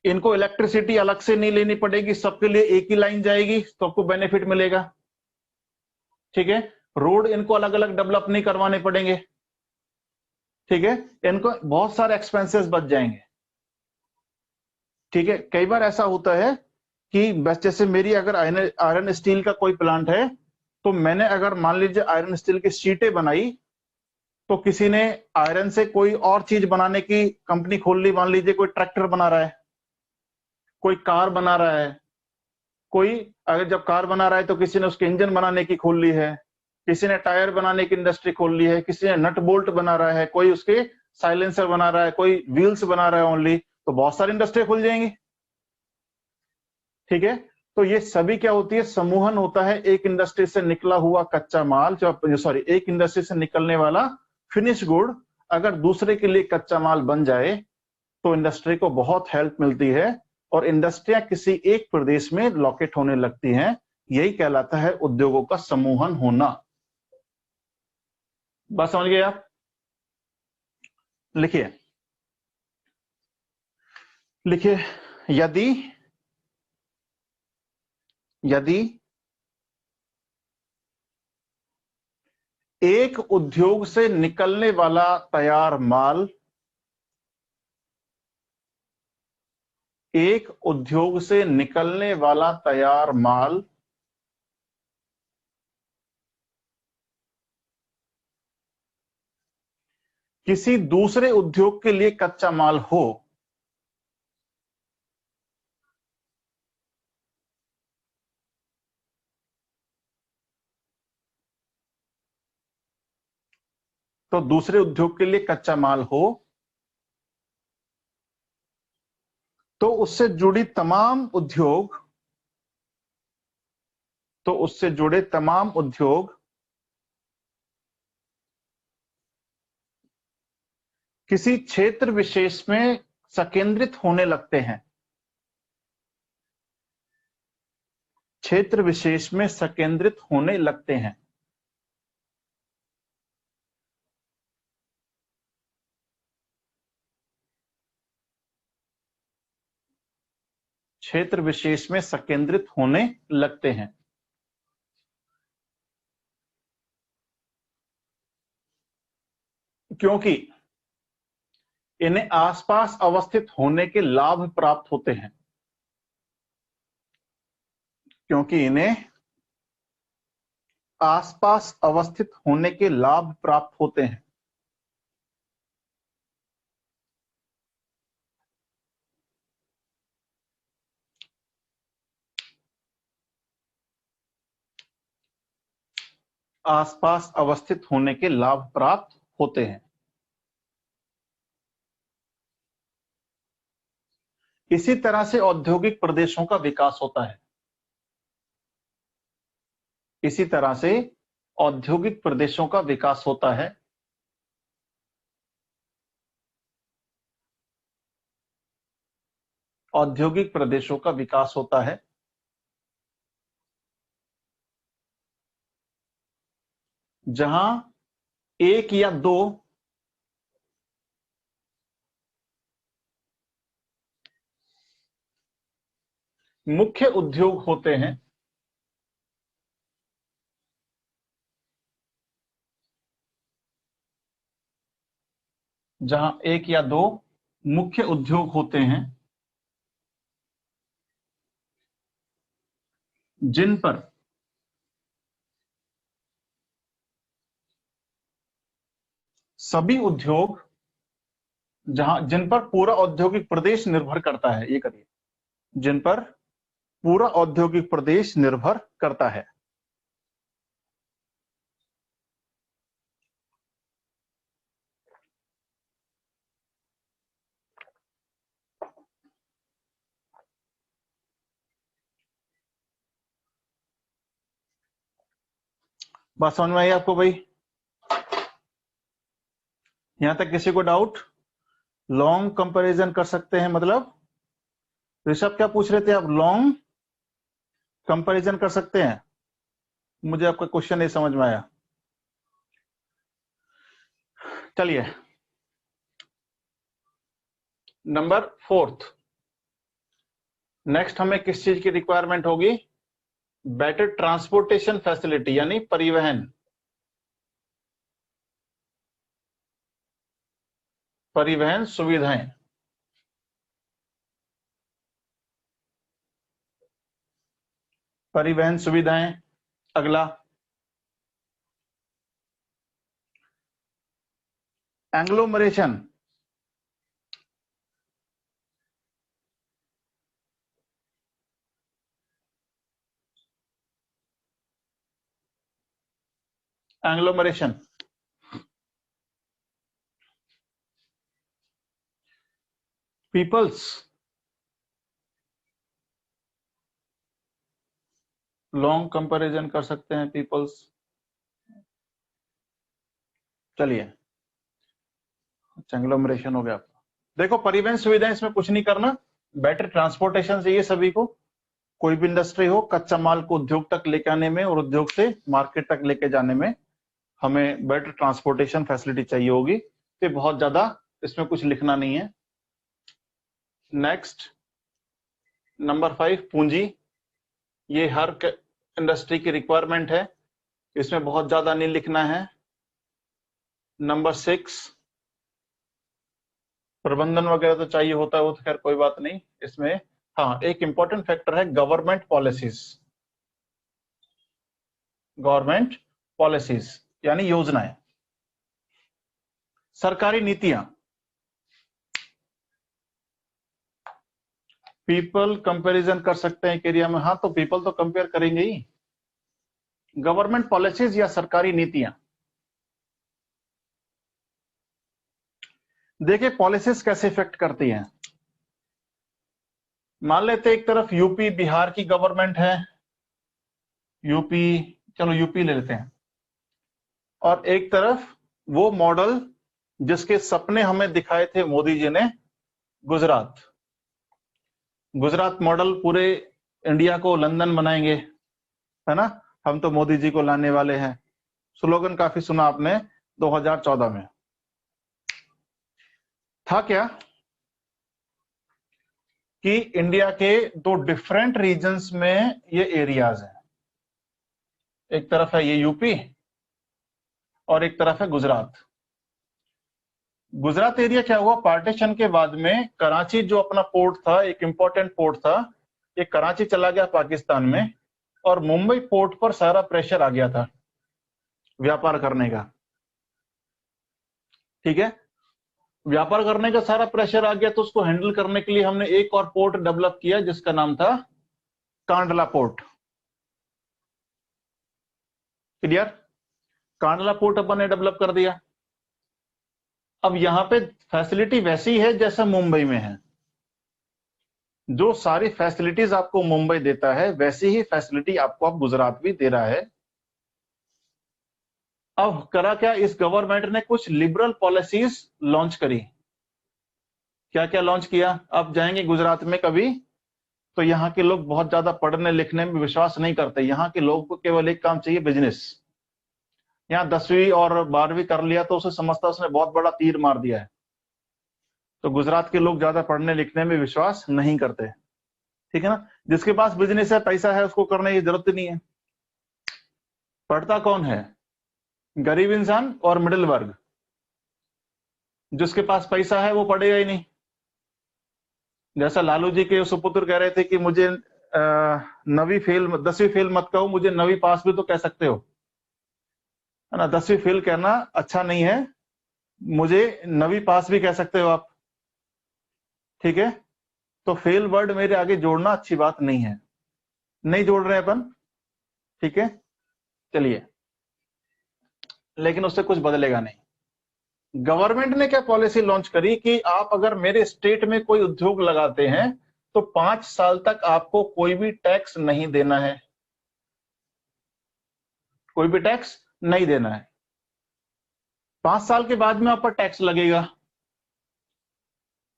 इनको इलेक्ट्रिसिटी अलग से नहीं लेनी पड़ेगी, सबके लिए एक ही लाइन जाएगी, सबको बेनिफिट मिलेगा, ठीक है। रोड इनको अलग अलग डेवलप नहीं करवाने पड़ेंगे, ठीक है। इनको बहुत सारे एक्सपेंसेस बच जाएंगे, ठीक है। कई बार ऐसा होता है कि बस जैसे मेरी अगर आयरन स्टील का कोई प्लांट है, तो मैंने अगर मान लीजिए आयरन स्टील की शीटें बनाई, तो किसी ने आयरन से कोई और चीज बनाने की कंपनी खोल ली, मान लीजिए कोई ट्रैक्टर बना रहा है, कोई कार बना रहा है, कोई अगर जब कार बना रहा है तो किसी ने उसके इंजन बनाने की खोल ली है, किसी ने टायर बनाने की इंडस्ट्री खोल ली है, किसी ने नट बोल्ट बना रहा है, कोई उसके साइलेंसर बना रहा है, कोई व्हील्स बना रहा है ओनली, तो बहुत सारी इंडस्ट्री खुल जाएंगी, ठीक है। तो ये सभी क्या होती है, समूहन होता है एक इंडस्ट्री से निकला हुआ कच्चा माल, जो सॉरी एक इंडस्ट्री से निकलने वाला फिनिश गुड अगर दूसरे के लिए कच्चा माल बन जाए तो इंडस्ट्री को बहुत हेल्प मिलती है और इंडस्ट्रियां किसी एक प्रदेश में लॉकेट होने लगती हैं। यही कहलाता है उद्योगों का समूहन होना। बात समझ गए आप? लिखिए लिखिए, यदि यदि एक उद्योग से निकलने वाला तैयार माल, एक उद्योग से निकलने वाला तैयार माल किसी दूसरे उद्योग के लिए कच्चा माल हो, तो दूसरे उद्योग के लिए कच्चा माल हो, तो उससे जुड़ी तमाम उद्योग, तो उससे जुड़े तमाम उद्योग किसी क्षेत्र विशेष में संकेंद्रित होने लगते हैं, क्षेत्र विशेष में संकेंद्रित होने लगते हैं। क्षेत्र विशेष में संकेंद्रित होने लगते हैं, क्योंकि इन्हें आसपास अवस्थित होने के लाभ प्राप्त होते हैं, क्योंकि इन्हें आसपास अवस्थित होने के लाभ प्राप्त होते हैं। आसपास अवस्थित होने के लाभ प्राप्त होते हैं। इसी तरह से औद्योगिक प्रदेशों का विकास होता है। इसी तरह से औद्योगिक प्रदेशों का विकास होता है। औद्योगिक प्रदेशों का विकास होता है जहां एक या दो मुख्य उद्योग होते हैं। जहां एक या दो मुख्य उद्योग होते हैं जिन पर सभी उद्योग जिन पर पूरा औद्योगिक प्रदेश निर्भर करता है। ये करिए, जिन पर पूरा औद्योगिक प्रदेश निर्भर करता है। बात समझ में आई आपको भाई? यहां तक किसी को डाउट? लॉन्ग कंपैरिजन कर सकते हैं मतलब? ऋषभ क्या पूछ रहे थे आप? लॉन्ग कंपैरिजन कर सकते हैं? मुझे आपका क्वेश्चन नहीं समझ में आया। चलिए, नंबर 4th, नेक्स्ट हमें किस चीज की रिक्वायरमेंट होगी? बेटर ट्रांसपोर्टेशन फैसिलिटी, यानी परिवहन सुविधाएं। परिवहन सुविधाएं। अगला, एंग्लोमरेशन। एंग्लोमरेशन, पीपल्स। लॉन्ग कंपैरिजन कर सकते हैं पीपल्स। चलिए, एंग्लोमरेशन हो गया। देखो, परिवहन सुविधाएं, इसमें कुछ नहीं करना, बेटर ट्रांसपोर्टेशन चाहिए सभी को। कोई भी इंडस्ट्री हो, कच्चा माल को उद्योग तक लेके आने में और उद्योग से मार्केट तक लेके जाने में हमें बेटर ट्रांसपोर्टेशन फैसिलिटी चाहिए होगी। तो बहुत ज्यादा इसमें कुछ लिखना नहीं है। नेक्स्ट, नंबर 5, पूंजी। ये हर इंडस्ट्री की रिक्वायरमेंट है, इसमें बहुत ज्यादा नहीं लिखना है। नंबर 6, प्रबंधन वगैरह तो चाहिए होता है, वो तो खैर कोई बात नहीं इसमें। हाँ, एक इंपॉर्टेंट फैक्टर है गवर्नमेंट पॉलिसीज। गवर्नमेंट पॉलिसीज यानी योजनाएं, सरकारी नीतियां। पीपल कंपैरिजन कर सकते हैं एरिया में? हाँ, तो पीपल तो कंपेयर करेंगे ही। गवर्नमेंट पॉलिसीज या सरकारी नीतियां। देखिए, पॉलिसीज कैसे इफेक्ट करती हैं। मान लेते एक तरफ यूपी बिहार की गवर्नमेंट है, यूपी, चलो यूपी ले लेते हैं, और एक तरफ वो मॉडल जिसके सपने हमें दिखाए थे मोदी जी ने, गुजरात। गुजरात मॉडल पूरे इंडिया को लंदन बनाएंगे, है ना? हम तो मोदी जी को लाने वाले हैं। स्लोगन काफी सुना आपने 2014 में। था क्या कि इंडिया के दो डिफरेंट रीजन्स में ये एरियाज हैं। एक तरफ है ये यूपी और एक तरफ है गुजरात। गुजरात एरिया क्या हुआ, पार्टीशन के बाद में कराची जो अपना पोर्ट था, एक इंपॉर्टेंट पोर्ट था, ये कराची चला गया पाकिस्तान में, और मुंबई पोर्ट पर सारा प्रेशर आ गया था व्यापार करने का। ठीक है, व्यापार करने का सारा प्रेशर आ गया, तो उसको हैंडल करने के लिए हमने एक और पोर्ट डेवलप किया जिसका नाम था Kandla port. Clear? Kandla port अपन ने डेवलप कर दिया। अब यहां पे फैसिलिटी वैसी है जैसा मुंबई में है, जो सारी फैसिलिटीज आपको मुंबई देता है वैसी ही फैसिलिटी आपको अब गुजरात भी दे रहा है। अब करा क्या, इस गवर्नमेंट ने कुछ लिबरल पॉलिसीज लॉन्च करी। क्या क्या लॉन्च किया, आप जाएंगे गुजरात में कभी तो यहाँ के लोग बहुत ज्यादा पढ़ने लिखने में विश्वास नहीं करते। यहाँ के लोगों को केवल एक काम चाहिए, बिजनेस। यहाँ 10वीं और 12वीं कर लिया तो उसे समझता उसने बहुत बड़ा तीर मार दिया है। तो गुजरात के लोग ज्यादा पढ़ने लिखने में विश्वास नहीं करते, ठीक है ना। जिसके पास बिजनेस है, पैसा है, उसको करने की जरूरत नहीं है। पढ़ता कौन है, गरीब इंसान और मिडिल वर्ग। जिसके पास पैसा है वो पढ़ेगा ही नहीं। जैसा लालू जी के सुपुत्र कह रहे थे कि मुझे 9वीं फेल 10वीं फेल मत कहो, मुझे 9वीं पास भी तो कह सकते हो, है ना। 10वीं फेल कहना अच्छा नहीं है, मुझे 9वीं पास भी कह सकते हो आप, ठीक है। तो फेल वर्ड मेरे आगे जोड़ना अच्छी बात नहीं है, नहीं जोड़ रहे अपन, ठीक है। चलिए, लेकिन उससे कुछ बदलेगा नहीं। गवर्नमेंट ने क्या पॉलिसी लॉन्च करी कि आप अगर मेरे स्टेट में कोई उद्योग लगाते हैं तो 5 साल तक आपको कोई भी टैक्स नहीं देना है, कोई भी टैक्स नहीं देना है। 5 साल के बाद में आप पर टैक्स लगेगा,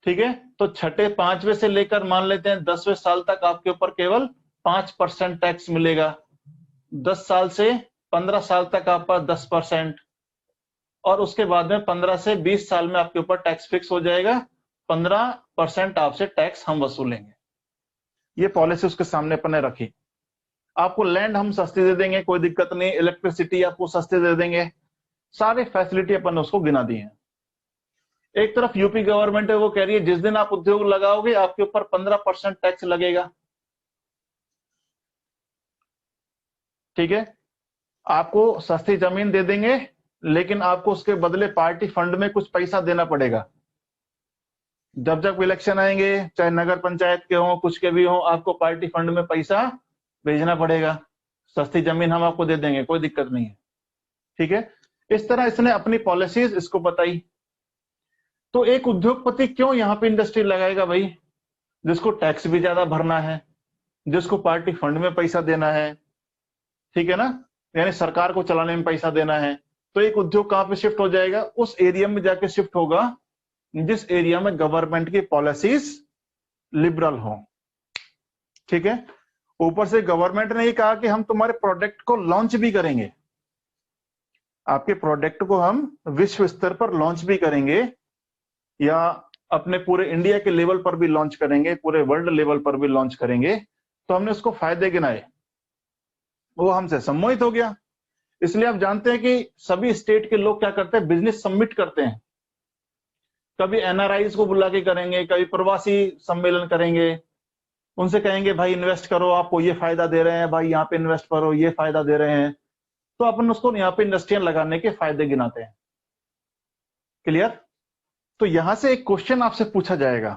ठीक है। तो छठे 5वें से लेकर मान लेते हैं 10वें साल तक आपके ऊपर केवल 5% टैक्स मिलेगा। 10 साल से 15 साल तक आप पर 10%, और उसके बाद में 15 से 20 साल में आपके ऊपर टैक्स फिक्स हो जाएगा। 15% आपसे टैक्स हम वसूलेंगे। ये पॉलिसी उसके सामने अपन ने रखी। आपको लैंड हम सस्ती दे देंगे, कोई दिक्कत नहीं, इलेक्ट्रिसिटी आपको सस्ते दे देंगे, सारे फैसिलिटी अपन ने उसको गिना दी है। एक तरफ यूपी गवर्नमेंट है, वो कह रही है जिस दिन आप उद्योग लगाओगे आपके ऊपर 15% टैक्स लगेगा, ठीक है। आपको सस्ती जमीन दे देंगे, लेकिन आपको उसके बदले पार्टी फंड में कुछ पैसा देना पड़ेगा। जब जब इलेक्शन आएंगे, चाहे नगर पंचायत के हो, कुछ के भी हो, आपको पार्टी फंड में पैसा भेजना पड़ेगा। सस्ती जमीन हम आपको दे देंगे, कोई दिक्कत नहीं है, ठीक है। इस तरह इसने अपनी पॉलिसीज इसको बताई। तो एक उद्योगपति क्यों यहाँ पे इंडस्ट्री लगाएगा भाई, जिसको टैक्स भी ज्यादा भरना है, जिसको पार्टी फंड में पैसा देना है, ठीक है ना, यानी सरकार को चलाने में पैसा देना है। तो एक उद्योग कहां पे शिफ्ट हो जाएगा, उस एरिया में जाके शिफ्ट होगा जिस एरिया में गवर्नमेंट की पॉलिसीज लिबरल हो, ठीक है। ऊपर से गवर्नमेंट ने ये कहा कि हम तुम्हारे प्रोडक्ट को लॉन्च भी करेंगे, आपके प्रोडक्ट को हम विश्व स्तर पर लॉन्च भी करेंगे, या अपने पूरे इंडिया के लेवल पर भी लॉन्च करेंगे, पूरे वर्ल्ड लेवल पर भी लॉन्च करेंगे। तो हमने उसको फायदे गिनाए, वो हमसे सम्मोहित हो गया। इसलिए आप जानते हैं कि सभी स्टेट के लोग क्या करते हैं, बिजनेस सबमिट करते हैं। कभी एनआरआईज को बुला के करेंगे, कभी प्रवासी सम्मेलन करेंगे, उनसे कहेंगे भाई इन्वेस्ट करो, आपको ये फायदा दे रहे हैं, भाई यहाँ पे इन्वेस्ट करो, ये फायदा दे रहे हैं। तो अपन उसको यहाँ पे इंडस्ट्रियल लगाने के फायदे गिनाते हैं। क्लियर। तो यहां से एक क्वेश्चन आपसे पूछा जाएगा।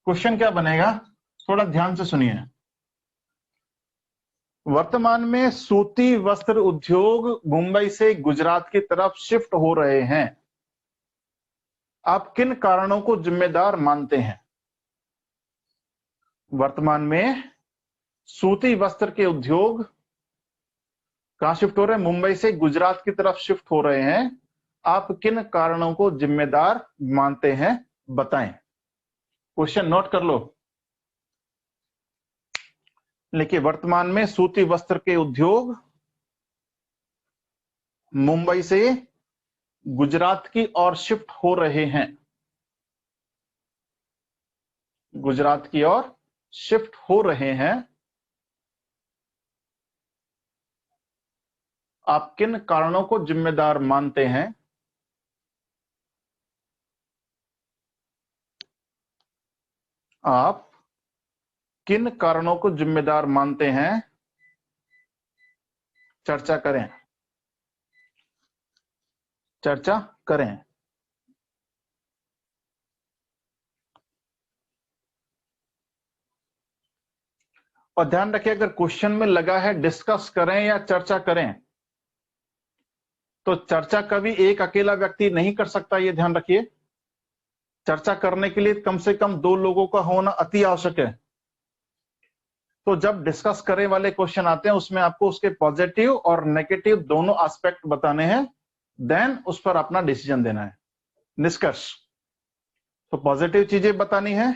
क्वेश्चन क्या बनेगा, थोड़ा ध्यान से सुनिए। वर्तमान में सूती वस्त्र उद्योग मुंबई से गुजरात की तरफ शिफ्ट हो रहे हैं, आप किन कारणों को जिम्मेदार मानते हैं। वर्तमान में सूती वस्त्र के उद्योग कहां शिफ्ट हो रहे हैं, मुंबई से गुजरात की तरफ शिफ्ट हो रहे हैं, आप किन कारणों को जिम्मेदार मानते हैं, बताएं। क्वेश्चन नोट कर लो। देखिए, वर्तमान में सूती वस्त्र के उद्योग मुंबई से गुजरात की ओर शिफ्ट हो रहे हैं, गुजरात की ओर शिफ्ट हो रहे हैं, आप किन कारणों को जिम्मेदार मानते हैं। आप किन कारणों को जिम्मेदार मानते हैं, चर्चा करें, चर्चा करें। और ध्यान रखिए, अगर क्वेश्चन में लगा है डिस्कस करें या चर्चा करें, तो चर्चा कभी एक अकेला व्यक्ति नहीं कर सकता, ये ध्यान रखिए। चर्चा करने के लिए कम से कम 2 लोगों का होना अति आवश्यक है। तो जब डिस्कस करने वाले क्वेश्चन आते हैं उसमें आपको उसके पॉजिटिव और नेगेटिव दोनों एस्पेक्ट बताने हैं, देन उस पर अपना डिसीजन देना है। निष्कर्ष, तो पॉजिटिव चीजें बतानी है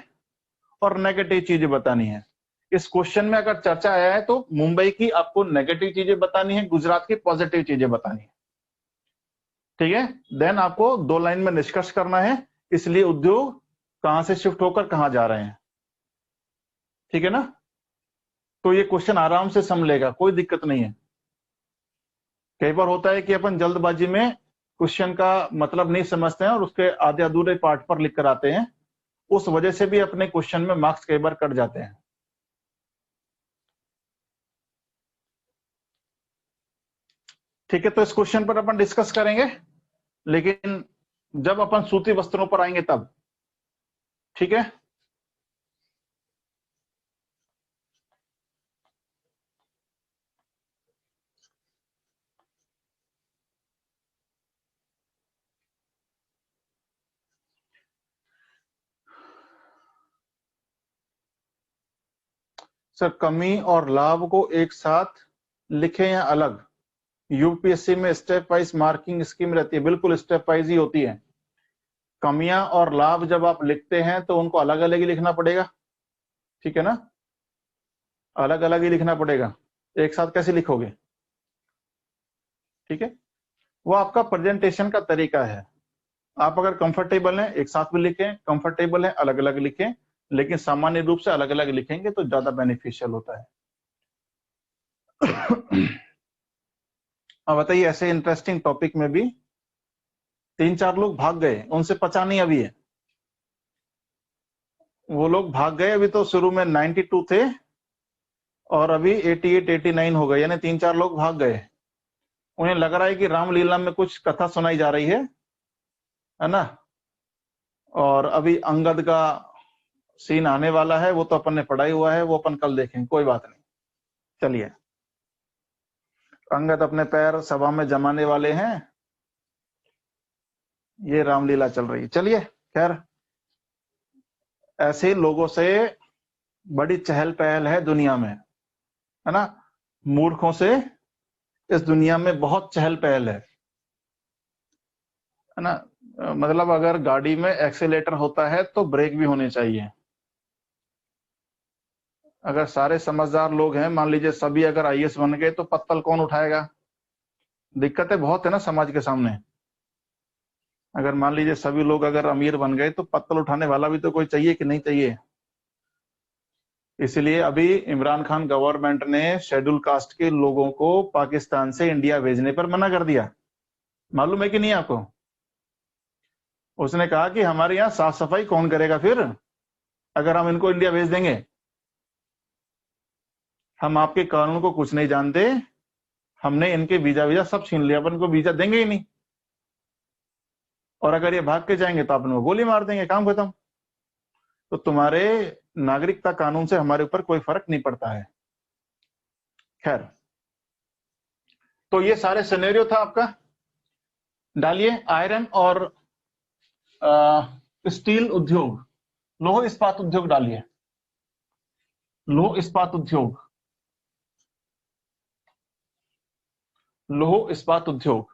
और नेगेटिव चीजें बतानी है। इस क्वेश्चन में अगर चर्चा आया है तो मुंबई की आपको नेगेटिव चीजें बतानी है, गुजरात की पॉजिटिव चीजें बतानी है, ठीक है। देन आपको 2 लाइन में निष्कर्ष करना है, इसलिए उद्योग कहां से शिफ्ट होकर कहां जा रहे हैं, ठीक है ना। तो ये क्वेश्चन आराम से समझ लेगा, कोई दिक्कत नहीं है। कई बार होता है कि अपन जल्दबाजी में क्वेश्चन का मतलब नहीं समझते हैं और उसके आधे अधूरे पार्ट पर लिख कर आते हैं, उस वजह से भी अपने क्वेश्चन में मार्क्स कई बार कट जाते हैं। ठीक है, तो इस क्वेश्चन पर अपन डिस्कस करेंगे, लेकिन जब अपन सूती वस्त्रों पर आएंगे तब, ठीक है। सर, कमी और लाभ को एक साथ लिखें या अलग? यूपीएससी में स्टेप वाइज मार्किंग स्कीम रहती है, बिल्कुल स्टेप वाइज ही होती है। कमियां और लाभ जब आप लिखते हैं तो उनको अलग अलग ही लिखना पड़ेगा, ठीक है ना, अलग अलग ही लिखना पड़ेगा, एक साथ कैसे लिखोगे, ठीक है। वो आपका प्रेजेंटेशन का तरीका है। आप अगर कंफर्टेबल हैं एक साथ भी लिखें, कंफर्टेबल है अलग अलग लिखें, लेकिन सामान्य रूप से अलग अलग लिखेंगे तो ज्यादा बेनिफिशियल होता है। अब बताइए, ऐसे इंटरेस्टिंग टॉपिक में भी 3-4 लोग भाग गए, उनसे पचा नहीं अभी है, वो लोग भाग गए। अभी तो शुरू में 92 थे और अभी 88 89 हो गए, यानी 3-4 लोग भाग गए। उन्हें लग रहा है कि रामलीला में कुछ कथा सुनाई जा रही है ना, और अभी अंगद का सीन आने वाला है, वो तो अपन ने पढ़ा ही हुआ है, वो अपन कल देखेंगे, कोई बात नहीं। चलिए, अंगद अपने पैर सभा में जमाने वाले हैं, ये रामलीला चल रही है। चलिए, खैर ऐसे लोगों से बड़ी चहल पहल है दुनिया में, है ना। मूर्खों से इस दुनिया में बहुत चहल पहल है ना। मतलब अगर गाड़ी में एक्सीलेटर होता है तो ब्रेक भी होने चाहिए। अगर सारे समझदार लोग हैं, मान लीजिए सभी अगर आईएएस बन गए तो पत्तल कौन उठाएगा? दिक्कतें बहुत है ना समाज के सामने। अगर मान लीजिए सभी लोग अगर अमीर बन गए तो पत्तल उठाने वाला भी तो कोई चाहिए कि नहीं चाहिए। इसलिए अभी इमरान खान गवर्नमेंट ने शेड्यूल कास्ट के लोगों को पाकिस्तान से इंडिया भेजने पर मना कर दिया, मालूम है कि नहीं आपको? उसने कहा कि हमारे यहाँ साफ सफाई कौन करेगा फिर अगर हम इनको इंडिया भेज देंगे। हम आपके कानून को कुछ नहीं जानते, हमने इनके वीजा सब छीन लिया, अपन को वीजा देंगे ही नहीं, और अगर ये भाग के जाएंगे तो अपन को गोली मार देंगे, काम खत्म। तो तुम्हारे नागरिकता कानून से हमारे ऊपर कोई फर्क नहीं पड़ता है। खैर, तो ये सारे सिनेरियो था आपका। डालिए आयरन और स्टील उद्योग, लौह इस्पात उद्योग डालिए, लौह इस्पात उद्योग, लौह इस्पात उद्योग।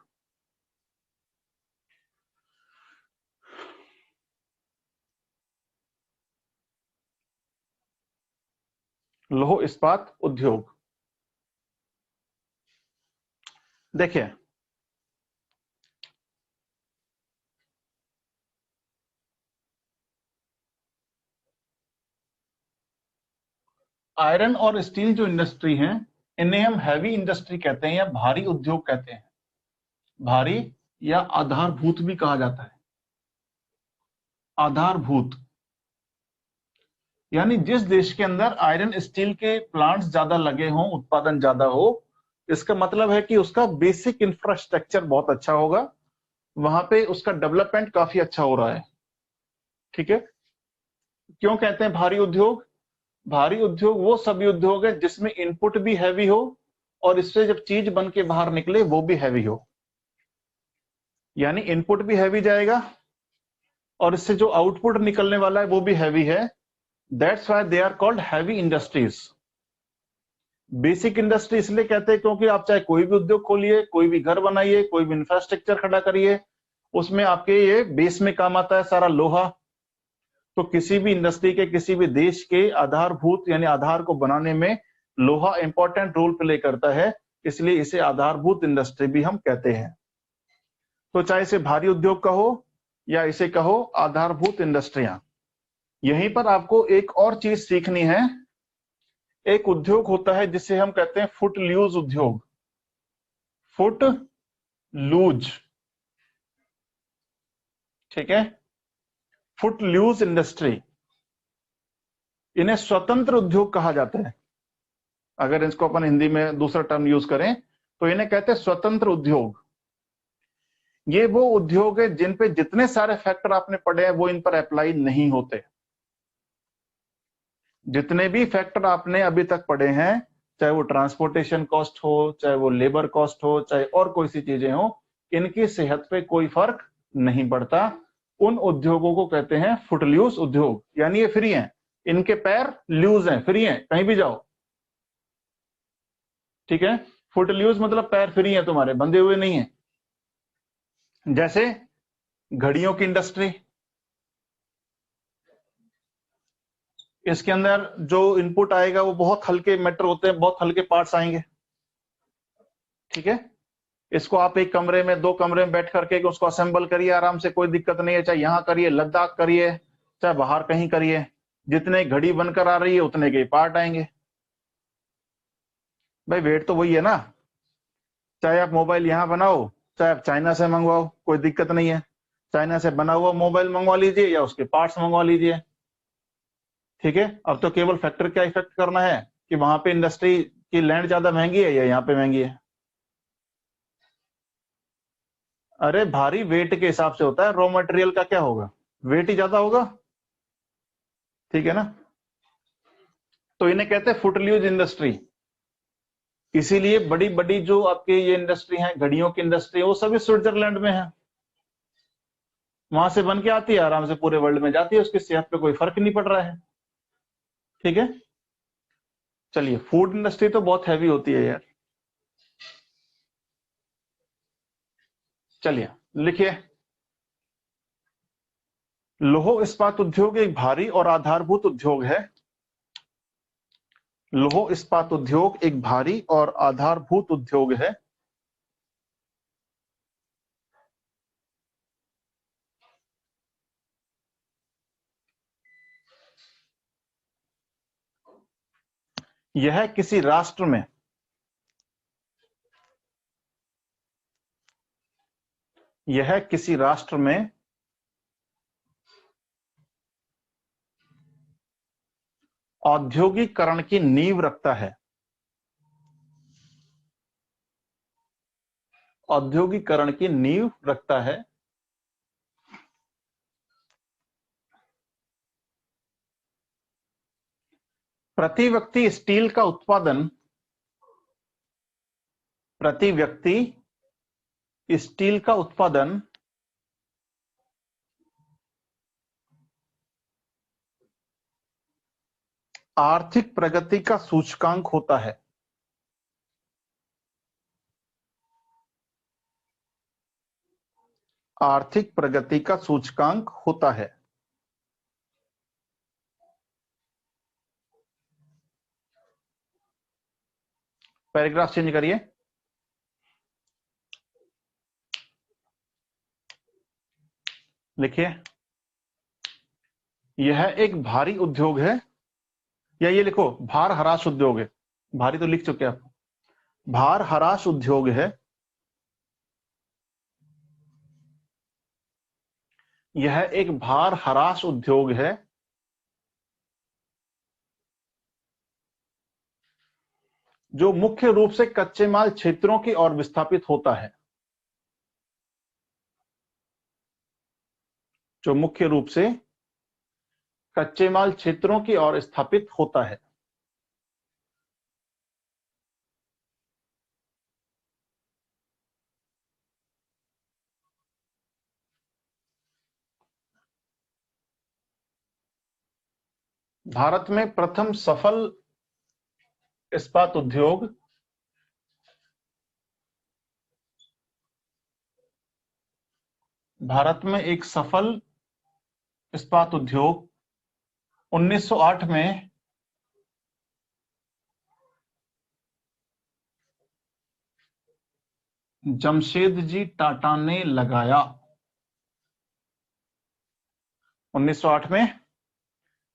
लौह इस्पात उद्योग, देखिए आयरन और स्टील जो इंडस्ट्री है, इन्हें हम हैवी इंडस्ट्री कहते हैं या भारी उद्योग कहते हैं। भारी या आधारभूत भी कहा जाता है। आधारभूत यानी जिस देश के अंदर आयरन स्टील के प्लांट्स ज्यादा लगे हों, उत्पादन ज्यादा हो, इसका मतलब है कि उसका बेसिक इंफ्रास्ट्रक्चर बहुत अच्छा होगा, वहां पे उसका डेवलपमेंट काफी अच्छा हो रहा है, ठीक है। क्यों कहते हैं भारी उद्योग? भारी उद्योग वो सभी उद्योग है जिसमें इनपुट भी हैवी हो और इससे जब चीज बन के बाहर निकले वो भी हैवी हो। यानी इनपुट भी हैवी जाएगा और इससे जो आउटपुट निकलने वाला है वो भी हैवी है। That's why they are called heavy industries. Basic industry इसलिए कहते हैं क्योंकि आप चाहे कोई भी उद्योग खोलिए, कोई भी घर बनाइए, कोई भी इंफ्रास्ट्रक्चर खड़ा करिए, उसमें आपके ये बेस में काम आता है सारा लोहा। तो किसी भी इंडस्ट्री के, किसी भी देश के आधारभूत यानी आधार को बनाने में लोहा इंपॉर्टेंट रोल प्ले करता है, इसलिए इसे आधारभूत इंडस्ट्री भी हम कहते हैं। तो चाहे इसे भारी उद्योग कहो या इसे कहो आधारभूत इंडस्ट्रियां। यहीं पर आपको एक और चीज सीखनी है। एक उद्योग होता है जिसे हम कहते हैं फुट लूज उद्योग। फुट लूज, ठीक है, फुट लूज इंडस्ट्री, इन्हें स्वतंत्र उद्योग कहा जाता है। अगर इसको अपन हिंदी में दूसरा टर्म यूज करें तो इन्हें कहते हैं स्वतंत्र उद्योग। ये वो उद्योग है जिन पे जितने सारे फैक्टर आपने पढ़े हैं वो इन पर अप्लाई नहीं होते। जितने भी फैक्टर आपने अभी तक पढ़े हैं, चाहे वो ट्रांसपोर्टेशन कॉस्ट हो, चाहे वो लेबर कॉस्ट हो, चाहे और कोई सी चीजें हो, इनकी सेहत पे कोई फर्क नहीं पड़ता। उन उद्योगों को कहते हैं फुटल्यूज उद्योग, यानी ये फ्री हैं, इनके पैर लूज हैं, फ्री हैं, कहीं भी जाओ। ठीक है, फुटल्यूज मतलब पैर फ्री हैं तुम्हारे, बंधे हुए नहीं है। जैसे घड़ियों की इंडस्ट्री, इसके अंदर जो इनपुट आएगा वो बहुत हल्के मैटर होते हैं, बहुत हल्के पार्ट्स आएंगे। ठीक है, इसको आप एक कमरे में, दो कमरे में बैठ करके उसको असेंबल करिए आराम से, कोई दिक्कत नहीं है। चाहे यहां करिए, लद्दाख करिए, चाहे बाहर कहीं करिए, जितने घड़ी बनकर आ रही है उतने के पार्ट आएंगे। भाई वेट तो वही है ना। चाहे आप मोबाइल यहां बनाओ, चाहे आप चाइना से मंगवाओ, कोई दिक्कत नहीं है। चाइना से बना हुआ मोबाइल मंगवा लीजिए या उसके पार्ट्स मंगवा लीजिए। ठीक है, अब तो केवल फैक्टर क्या इफेक्ट करना है कि वहां पे इंडस्ट्री की लैंड ज्यादा महंगी है या यहाँ पे महंगी है। अरे भारी वेट के हिसाब से होता है, रॉ मटेरियल का क्या होगा, वेट ही ज्यादा होगा। ठीक है ना, तो इन्हें कहते हैं फुटल्यूज इंडस्ट्री। इसीलिए बड़ी बड़ी जो आपके ये इंडस्ट्री है, घड़ियों की इंडस्ट्री, वो सभी स्विट्जरलैंड में है। वहां से बन के आती है, आराम से पूरे वर्ल्ड में जाती है, उसकी सेहत पे कोई फर्क नहीं पड़ रहा है। ठीक है, चलिए, फूड इंडस्ट्री तो बहुत हैवी होती है यार। चलिए लिखिए, लौह इस्पात उद्योग एक भारी और आधारभूत उद्योग है। लौह इस्पात उद्योग एक भारी और आधारभूत उद्योग है। यह किसी राष्ट्र में यह किसी राष्ट्र में औद्योगिकरण की नींव रखता है। औद्योगिकरण की नींव रखता है। प्रति व्यक्ति स्टील का उत्पादन, प्रति व्यक्ति स्टील का उत्पादन आर्थिक प्रगति का सूचकांक होता है। आर्थिक प्रगति का सूचकांक होता है। पैराग्राफ चेंज करिए, लिखिए, यह एक भारी उद्योग है, या ये लिखो भार हराश उद्योग है। भारी तो लिख चुके आप, भार हराश उद्योग है। यह एक भार हराश उद्योग है जो मुख्य रूप से कच्चे माल क्षेत्रों की ओर विस्थापित होता है। जो मुख्य रूप से कच्चे माल क्षेत्रों की ओर स्थापित होता है। भारत में प्रथम सफल इस्पात उद्योग भारत में एक सफल इस्पात उद्योग 1908 में जमशेदजी टाटा ने लगाया। 1908 में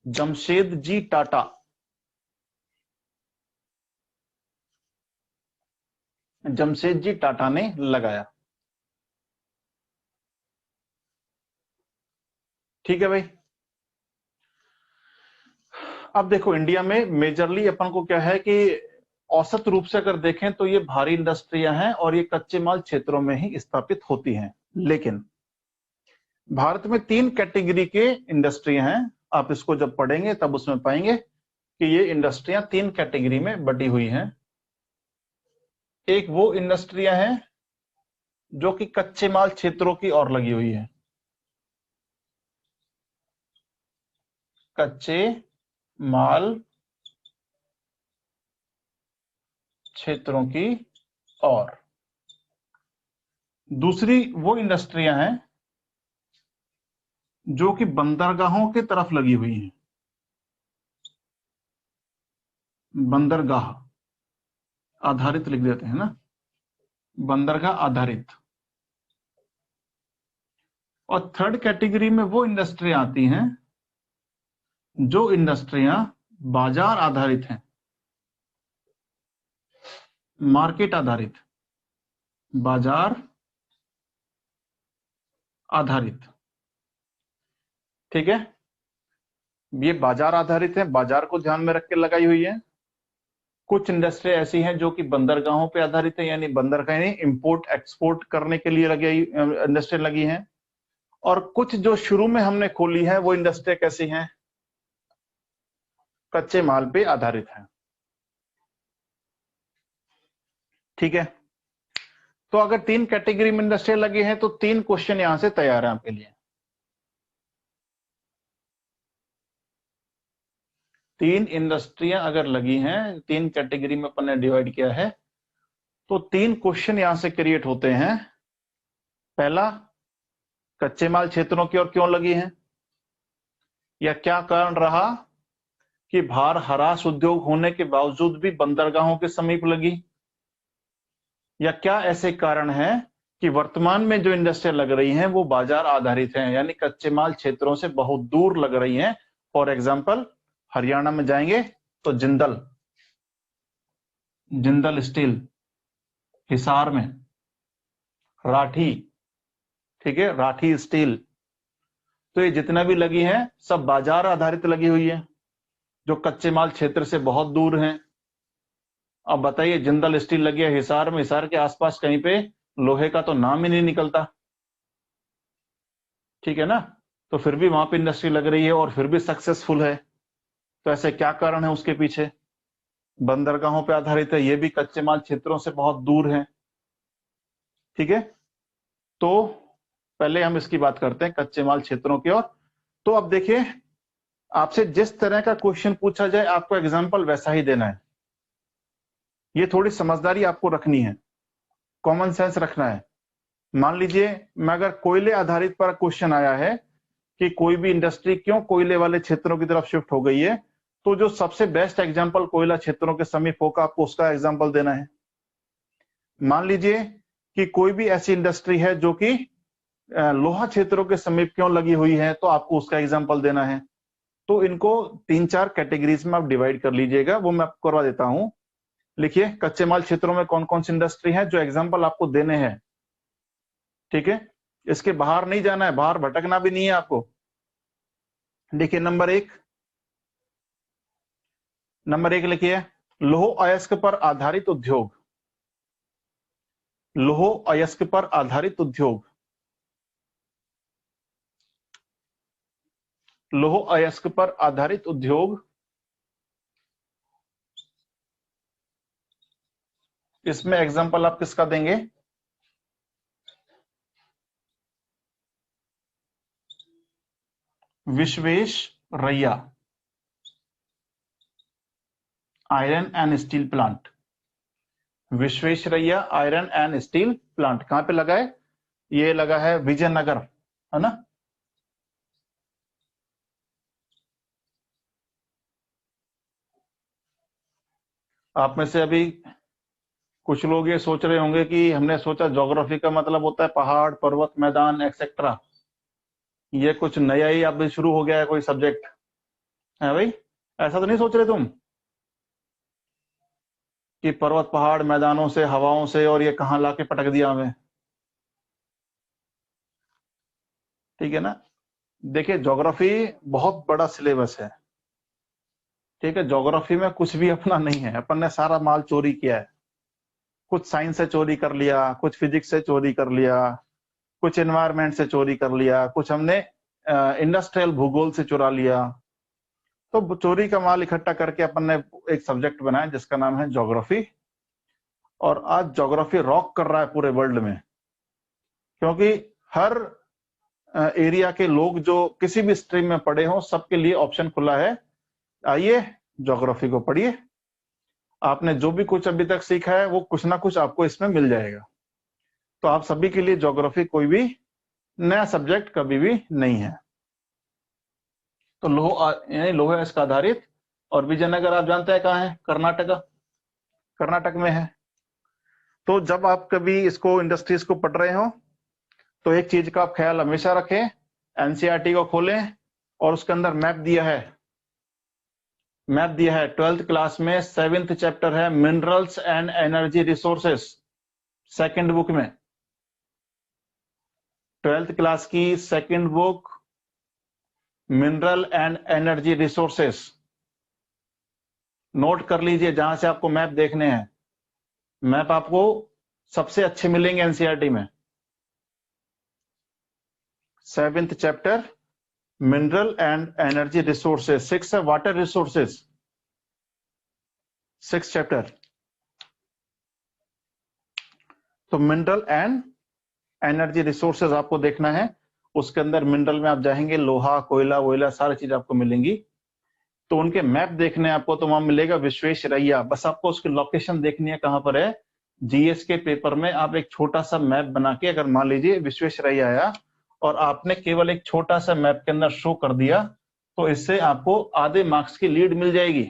जमशेदजी टाटा ने लगाया। ठीक है भाई। अब देखो इंडिया में मेजरली अपन को क्या है कि औसत रूप से अगर देखें तो ये भारी इंडस्ट्रियां हैं और ये कच्चे माल क्षेत्रों में ही स्थापित होती हैं। लेकिन भारत में 3 कैटेगरी के इंडस्ट्रियां हैं। आप इसको जब पढ़ेंगे तब उसमें पाएंगे कि ये इंडस्ट्रियां 3 कैटेगरी में बटी हुई हैं। एक वो इंडस्ट्रियां हैं जो कि कच्चे माल क्षेत्रों की ओर लगी हुई है। कच्चे माल क्षेत्रों की ओर। दूसरी वो इंडस्ट्रियां हैं जो कि बंदरगाहों की तरफ लगी हुई हैं। बंदरगाह आधारित लिख देते हैं ना, बंदरगाह आधारित। और थर्ड कैटेगरी में वो इंडस्ट्रियां आती हैं जो इंडस्ट्रियां बाजार आधारित हैं, मार्केट आधारित, बाजार आधारित। ठीक है, ये बाजार आधारित है, बाजार को ध्यान में रख के लगाई हुई है। कुछ इंडस्ट्री ऐसी हैं जो कि बंदरगाहों पे आधारित है, यानी बंदरगाह इंपोर्ट एक्सपोर्ट करने के लिए लगी इंडस्ट्री लगी हैं। और कुछ जो शुरू में हमने खोली है वो इंडस्ट्री कैसी हैं, कच्चे माल पे आधारित है। ठीक है, तो अगर 3 कैटेगरी में इंडस्ट्री लगी है तो 3 क्वेश्चन यहां से तैयार है आपके लिए। 3 इंडस्ट्रियां अगर लगी हैं, 3 कैटेगरी में अपन ने डिवाइड किया है, तो 3 क्वेश्चन यहां से क्रिएट होते हैं। पहला, कच्चे माल क्षेत्रों की ओर क्यों लगी है, या क्या कारण रहा कि भार हरास उद्योग होने के बावजूद भी बंदरगाहों के समीप लगी, या क्या ऐसे कारण हैं कि वर्तमान में जो इंडस्ट्री लग रही हैं वो बाजार आधारित हैं, यानी कच्चे माल क्षेत्रों से बहुत दूर लग रही हैं। फॉर एग्जांपल हरियाणा में जाएंगे तो जिंदल स्टील, हिसार में राठी, ठीक है, राठी स्टील। तो ये जितना भी लगी हैं सब बाजार आधारित लगी हुई है, जो कच्चे माल क्षेत्र से बहुत दूर हैं। अब बताइए, जिंदल स्टील लगी है हिसार में, हिसार के आसपास कहीं पे लोहे का तो नाम ही नहीं निकलता। ठीक है ना, तो फिर भी वहां पे इंडस्ट्री लग रही है और फिर भी सक्सेसफुल है। तो ऐसे क्या कारण है उसके पीछे, बंदरगाहों पे आधारित है, ये भी कच्चे माल क्षेत्रों से बहुत दूर है। ठीक है, तो पहले हम इसकी बात करते हैं कच्चे माल क्षेत्रों की ओर। तो अब देखिए, आपसे जिस तरह का क्वेश्चन पूछा जाए आपको एग्जाम्पल वैसा ही देना है। ये थोड़ी समझदारी आपको रखनी है, कॉमन सेंस रखना है। मान लीजिए मैं अगर कोयले आधारित पर क्वेश्चन आया है कि कोई भी इंडस्ट्री क्यों कोयले वाले क्षेत्रों की तरफ शिफ्ट हो गई है, तो जो सबसे बेस्ट एग्जांपल कोयला क्षेत्रों के समीप होगा आपको उसका एग्जांपल देना है। मान लीजिए कि कोई भी ऐसी इंडस्ट्री है जो कि लोहा क्षेत्रों के समीप क्यों लगी हुई है, तो आपको उसका एग्जांपल देना है। तो इनको 3-4 कैटेगरीज में आप डिवाइड कर लीजिएगा, वो मैं आपको करवा देता हूं। लिखिए कच्चे माल क्षेत्रों में कौन कौन सी इंडस्ट्री है, जो एग्जांपल आपको देने हैं। ठीक है, इसके बाहर नहीं जाना है, बाहर भटकना भी नहीं है आपको। देखिए नंबर एक लिखिए, लौह अयस्क पर आधारित उद्योग। लौह अयस्क पर आधारित उद्योग, लौह अयस्क पर आधारित उद्योग। इसमें एग्जांपल आप किसका देंगे, विश्वेश रैया। Iron and steel plant, Visvesvaraya iron and steel plant कहां पे लगा है? ये लगा है विजयनगर, है ना। आप में से अभी कुछ लोग ये सोच रहे होंगे कि हमने सोचा ज्योग्राफी का मतलब होता है पहाड़, पर्वत, मैदान, एक्सेट्रा। ये कुछ नया ही अब शुरू हो गया है कोई सब्जेक्ट, है भाई? ऐसा तो नहीं सोच रहे तुम कि पर्वत, पहाड़, मैदानों से, हवाओं से, और ये कहाँ लाके पटक दिया हमें? ठीक है ना। देखिए, ज्योग्राफी बहुत बड़ा सिलेबस है। ठीक है, ज्योग्राफी में कुछ भी अपना नहीं है, अपन ने सारा माल चोरी किया है। कुछ साइंस से चोरी कर लिया, कुछ फिजिक्स से चोरी कर लिया, कुछ एनवायरमेंट से चोरी कर लिया, कुछ हमने इंडस्ट्रियल भूगोल से चुरा लिया। तो चोरी का माल इकट्ठा करके अपन ने एक सब्जेक्ट बनाया जिसका नाम है ज्योग्राफी। और आज ज्योग्राफी रॉक कर रहा है पूरे वर्ल्ड में, क्योंकि हर एरिया के लोग जो किसी भी स्ट्रीम में पढ़े हों, सबके लिए ऑप्शन खुला है, आइए ज्योग्राफी को पढ़िए। आपने जो भी कुछ अभी तक सीखा है वो कुछ ना कुछ आपको इसमें मिल जाएगा। तो आप सभी के लिए ज्योग्राफी कोई भी नया सब्जेक्ट कभी भी नहीं है। तो यानी लोहे इस्क आधारित। और विजयनगर आप जानते हैं कहाँ है? कर्नाटक में है। तो जब आप कभी इसको इंडस्ट्रीज को पढ़ रहे हो तो एक चीज का आप ख्याल हमेशा रखें, एनसीईआरटी को खोलें और उसके अंदर मैप दिया है 12th क्लास में 7th चैप्टर है minerals and energy resources, second book में, 12th क्लास की second book, mineral and energy resources. Note कर लीजिए जहां से आपको मैप देखने हैं। मैप आपको सबसे अच्छे मिलेंगे एनसीईआरटी में। 7th chapter mineral and energy resources, 6 है वाटर रिसोर्सेस, 6 चैप्टर। तो मिनरल एंड एनर्जी रिसोर्सेज आपको देखना है। उसके अंदर मिनरल में आप जाएंगे, लोहा, कोयला, वोयला सारी चीज आपको मिलेंगी। तो उनके मैप देखने आपको, तो वहां मिलेगा विश्वेश्वरैया। बस आपको उसकी लोकेशन देखनी है कहां पर है। जीएस के पेपर में आप एक छोटा सा मैप बना के, अगर मान लीजिए विश्वेश्वरैया आया और आपने केवल एक छोटा सा मैप के अंदर शो कर दिया, तो इससे आपको आधे मार्क्स की लीड मिल जाएगी।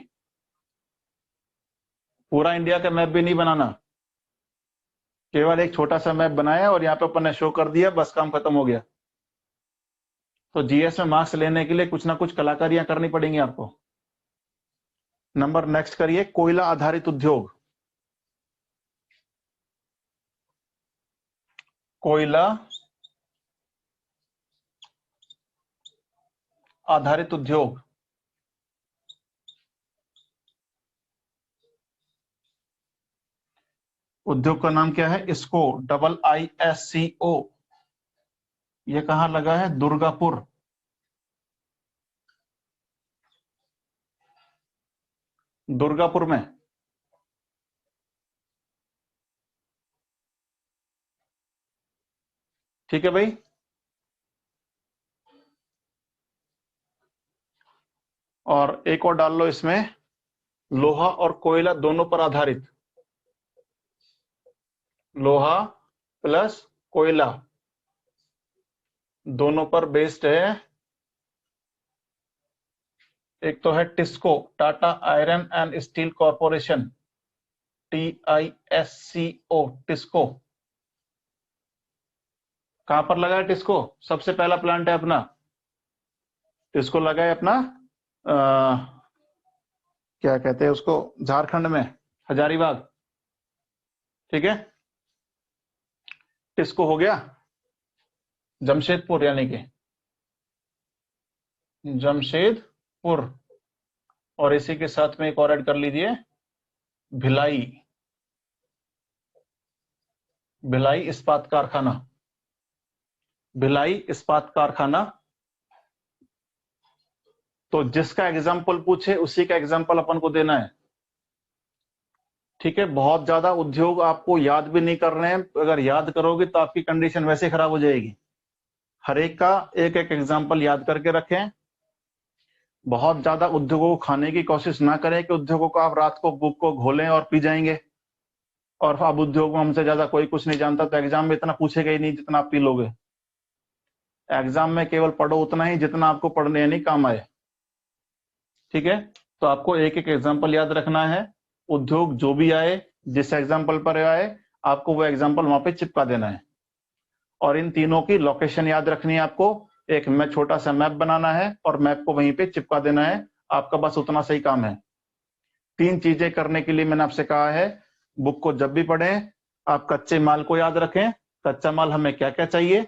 पूरा इंडिया का मैप भी नहीं बनाना, केवल एक छोटा सा मैप बनाया और यहाँ पे अपन ने शो कर दिया, बस काम खत्म हो गया। तो जीएस में मार्क्स लेने के लिए कुछ ना कुछ कलाकारियां करनी पड़ेंगी आपको। नंबर नेक्स्ट करिए, कोयला आधारित उद्योग। कोयला आधारित उद्योग, उद्योग का नाम क्या है? इसको IISCO। ये कहां लगा है? दुर्गापुर। दुर्गापुर में। ठीक है भाई। और एक और डाल लो इसमें, लोहा और कोयला दोनों पर आधारित, लोहा प्लस कोयला दोनों पर बेस्ड है। एक तो है TISCO, Tata iron and steel corporation, TISCO, TISCO. कहां पर लगा है टिस्को? सबसे पहला प्लांट है अपना टिस्को, लगा है अपना क्या कहते हैं उसको, झारखंड में, हजारीबाग। ठीक है, टिस्को हो गया। जमशेदपुर, यानी कि जमशेदपुर। और इसी के साथ में एक और ऐड कर लीजिए, भिलाई, भिलाई इस्पात कारखाना, भिलाई इस्पात कारखाना। तो जिसका एग्जाम्पल पूछे उसी का एग्जाम्पल अपन को देना है। ठीक है, बहुत ज्यादा उद्योग आपको याद भी नहीं करने हैं, अगर याद करोगे तो आपकी कंडीशन वैसे खराब हो जाएगी। हर एक का एक एक एग्जाम्पल याद करके रखें। बहुत ज्यादा उद्योगों को खाने की कोशिश ना करें कि उद्योगों को आप रात को बुक को घोलें और पी जाएंगे, और अब उद्योग में हमसे ज्यादा कोई कुछ नहीं जानता तो एग्जाम में इतना पूछेगा ही नहीं जितना आप पी लोगे। एग्जाम में केवल पढ़ो उतना ही जितना आपको पढ़ने यानी काम आए। ठीक है, तो आपको एक एक एग्जाम्पल याद रखना है। उद्योग जो भी आए, जिस एग्जाम्पल पर आए, आपको वो एग्जाम्पल वहां पे चिपका देना है। और इन तीनों की लोकेशन याद रखनी है आपको। एक मैं छोटा सा मैप बनाना है और मैप को वहीं पे चिपका देना है। आपका बस उतना सही काम है। 3 चीजें करने के लिए मैंने आपसे कहा है। बुक को जब भी पढ़ें, आप कच्चे माल को याद रखें। कच्चा माल हमें क्या क्या चाहिए,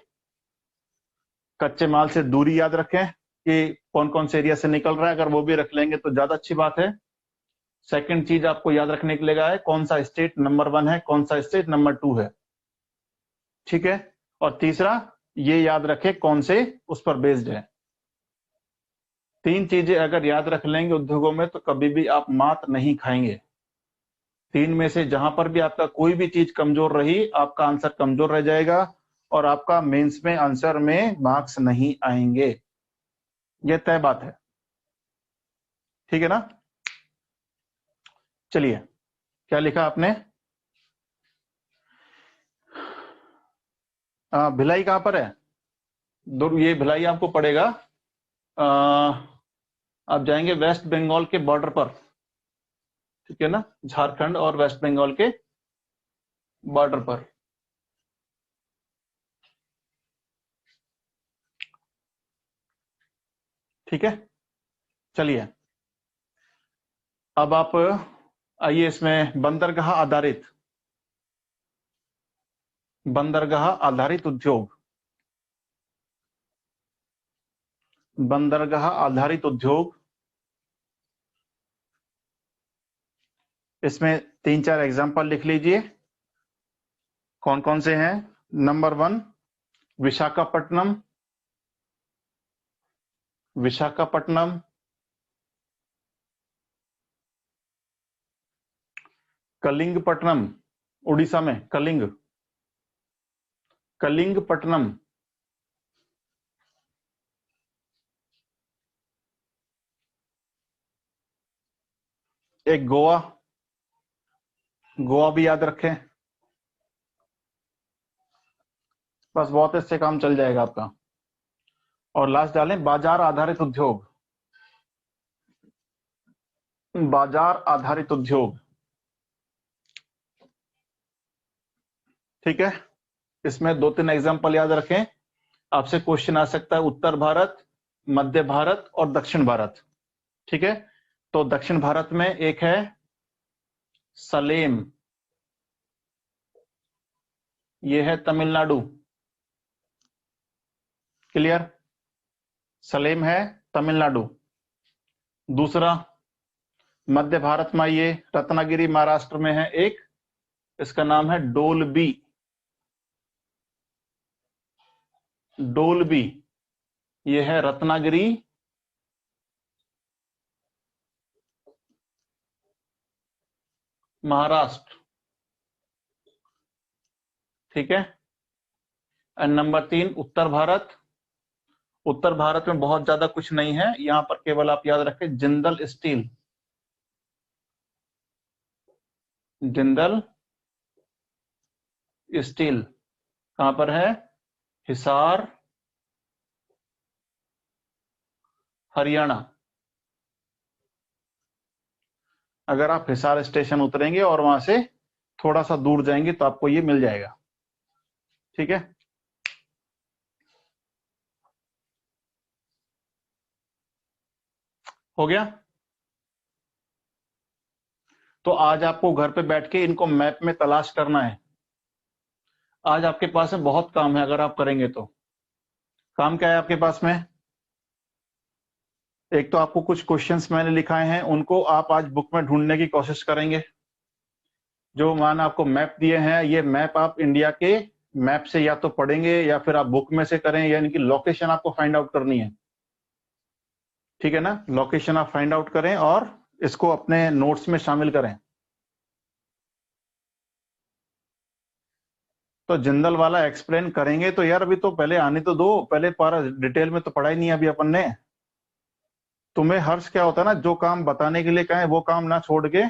कच्चे माल से दूरी याद रखें कि कौन कौन से एरिया से निकल रहा है, अगर वो भी रख लेंगे तो ज्यादा अच्छी बात है। सेकंड चीज आपको याद रखने के लिए है कौन सा स्टेट नंबर 1 है, कौन सा स्टेट नंबर 2 है। ठीक है, और तीसरा ये याद रखें कौन से उस पर बेस्ड है। 3 चीजें अगर याद रख लेंगे उद्योगों में तो कभी भी आप मात नहीं खाएंगे। 3 में से जहां पर भी आपका कोई भी चीज कमजोर रही, आपका आंसर कमजोर रह जाएगा और आपका मेंस में आंसर में मार्क्स नहीं आएंगे। यह तय बात है। ठीक है ना। चलिए, क्या लिखा आपने? भिलाई कहां पर है? ये भिलाई आपको पड़ेगा, आप जाएंगे वेस्ट बंगाल के बॉर्डर पर। ठीक है ना, झारखंड और वेस्ट बंगाल के बॉर्डर पर। ठीक है, चलिए अब आप आइए इसमें बंदरगाह आधारित उद्योग। बंदरगाह आधारित उद्योग, इसमें 3-4 एग्जाम्पल लिख लीजिए। कौन कौन से हैं? नंबर 1 विशाखापट्टनम, कलिंगपट्टनम, उड़ीसा में कलिंगपट्टनम, एक गोवा भी याद रखें। बस बहुत इससे काम चल जाएगा आपका। और लास्ट डालें बाजार आधारित उद्योग। ठीक है, इसमें 2-3 एग्जाम्पल याद रखें। आपसे क्वेश्चन आ सकता है उत्तर भारत, मध्य भारत और दक्षिण भारत। ठीक है, तो दक्षिण भारत में एक है सलेम, ये है तमिलनाडु। क्लियर? सलेम है तमिलनाडु। दूसरा मध्य भारत में ये रत्नागिरी महाराष्ट्र में है एक, इसका नाम है डोलबी। ये है रत्नागिरी महाराष्ट्र। ठीक है, एंड नंबर 3 उत्तर भारत में बहुत ज्यादा कुछ नहीं है, यहां पर केवल आप याद रखें जिंदल स्टील। कहां पर है? हिसार, हरियाणा। अगर आप हिसार स्टेशन उतरेंगे और वहां से थोड़ा सा दूर जाएंगे तो आपको ये मिल जाएगा। ठीक है, हो गया। तो आज आपको घर पे बैठ के इनको मैप में तलाश करना है। आज आपके पास में बहुत काम है, अगर आप करेंगे तो। काम क्या है आपके पास में? एक तो आपको कुछ क्वेश्चंस मैंने लिखाए हैं, उनको आप आज बुक में ढूंढने की कोशिश करेंगे। जो मान आपको मैप दिए हैं, ये मैप आप इंडिया के मैप से या तो पढ़ेंगे या फिर आप बुक में से करें, यानी कि लोकेशन आपको फाइंड आउट करनी है। ठीक है ना, लोकेशन आप फाइंड आउट करें और इसको अपने नोट्स में शामिल करें। तो जिंदल वाला एक्सप्लेन करेंगे तो यार अभी तो पहले आने तो दो, पहले पूरा डिटेल में तो पढ़ा ही नहीं अभी अपन ने। तुम्हें हर्ष क्या होता है ना, जो काम बताने के लिए कहें वो काम ना छोड़ के,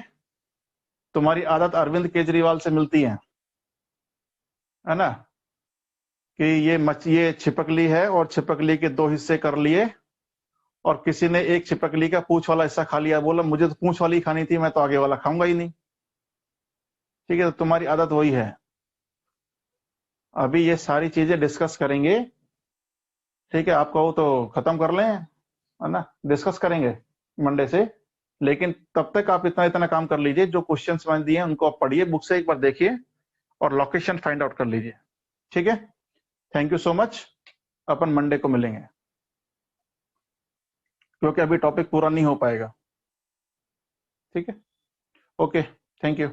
तुम्हारी आदत अरविंद केजरीवाल से मिलती है ना, कि ये छिपकली है और छिपकली के दो हिस्से कर लिए, और किसी ने एक छिपकली का पूंछ वाला हिस्सा खा लिया, बोला मुझे तो पूंछ वाली खानी थी, मैं तो आगे वाला खाऊंगा ही नहीं। ठीक है, तो तुम्हारी आदत वही है। अभी ये सारी चीजें डिस्कस करेंगे, ठीक है, आप कहो तो खत्म कर लें, है ना, डिस्कस करेंगे मंडे से। लेकिन तब तक आप इतना इतना काम कर लीजिए, जो क्वेश्चंस मैंने दिए हैं उनको आप पढ़िए, बुक से एक बार देखिए और लोकेशन फाइंड आउट कर लीजिए। ठीक है, thank you so much, upon Monday को मिलेंगे, क्योंकि अभी टॉपिक पूरा नहीं हो पाएगा। ठीक है, ओके, थैंक यू।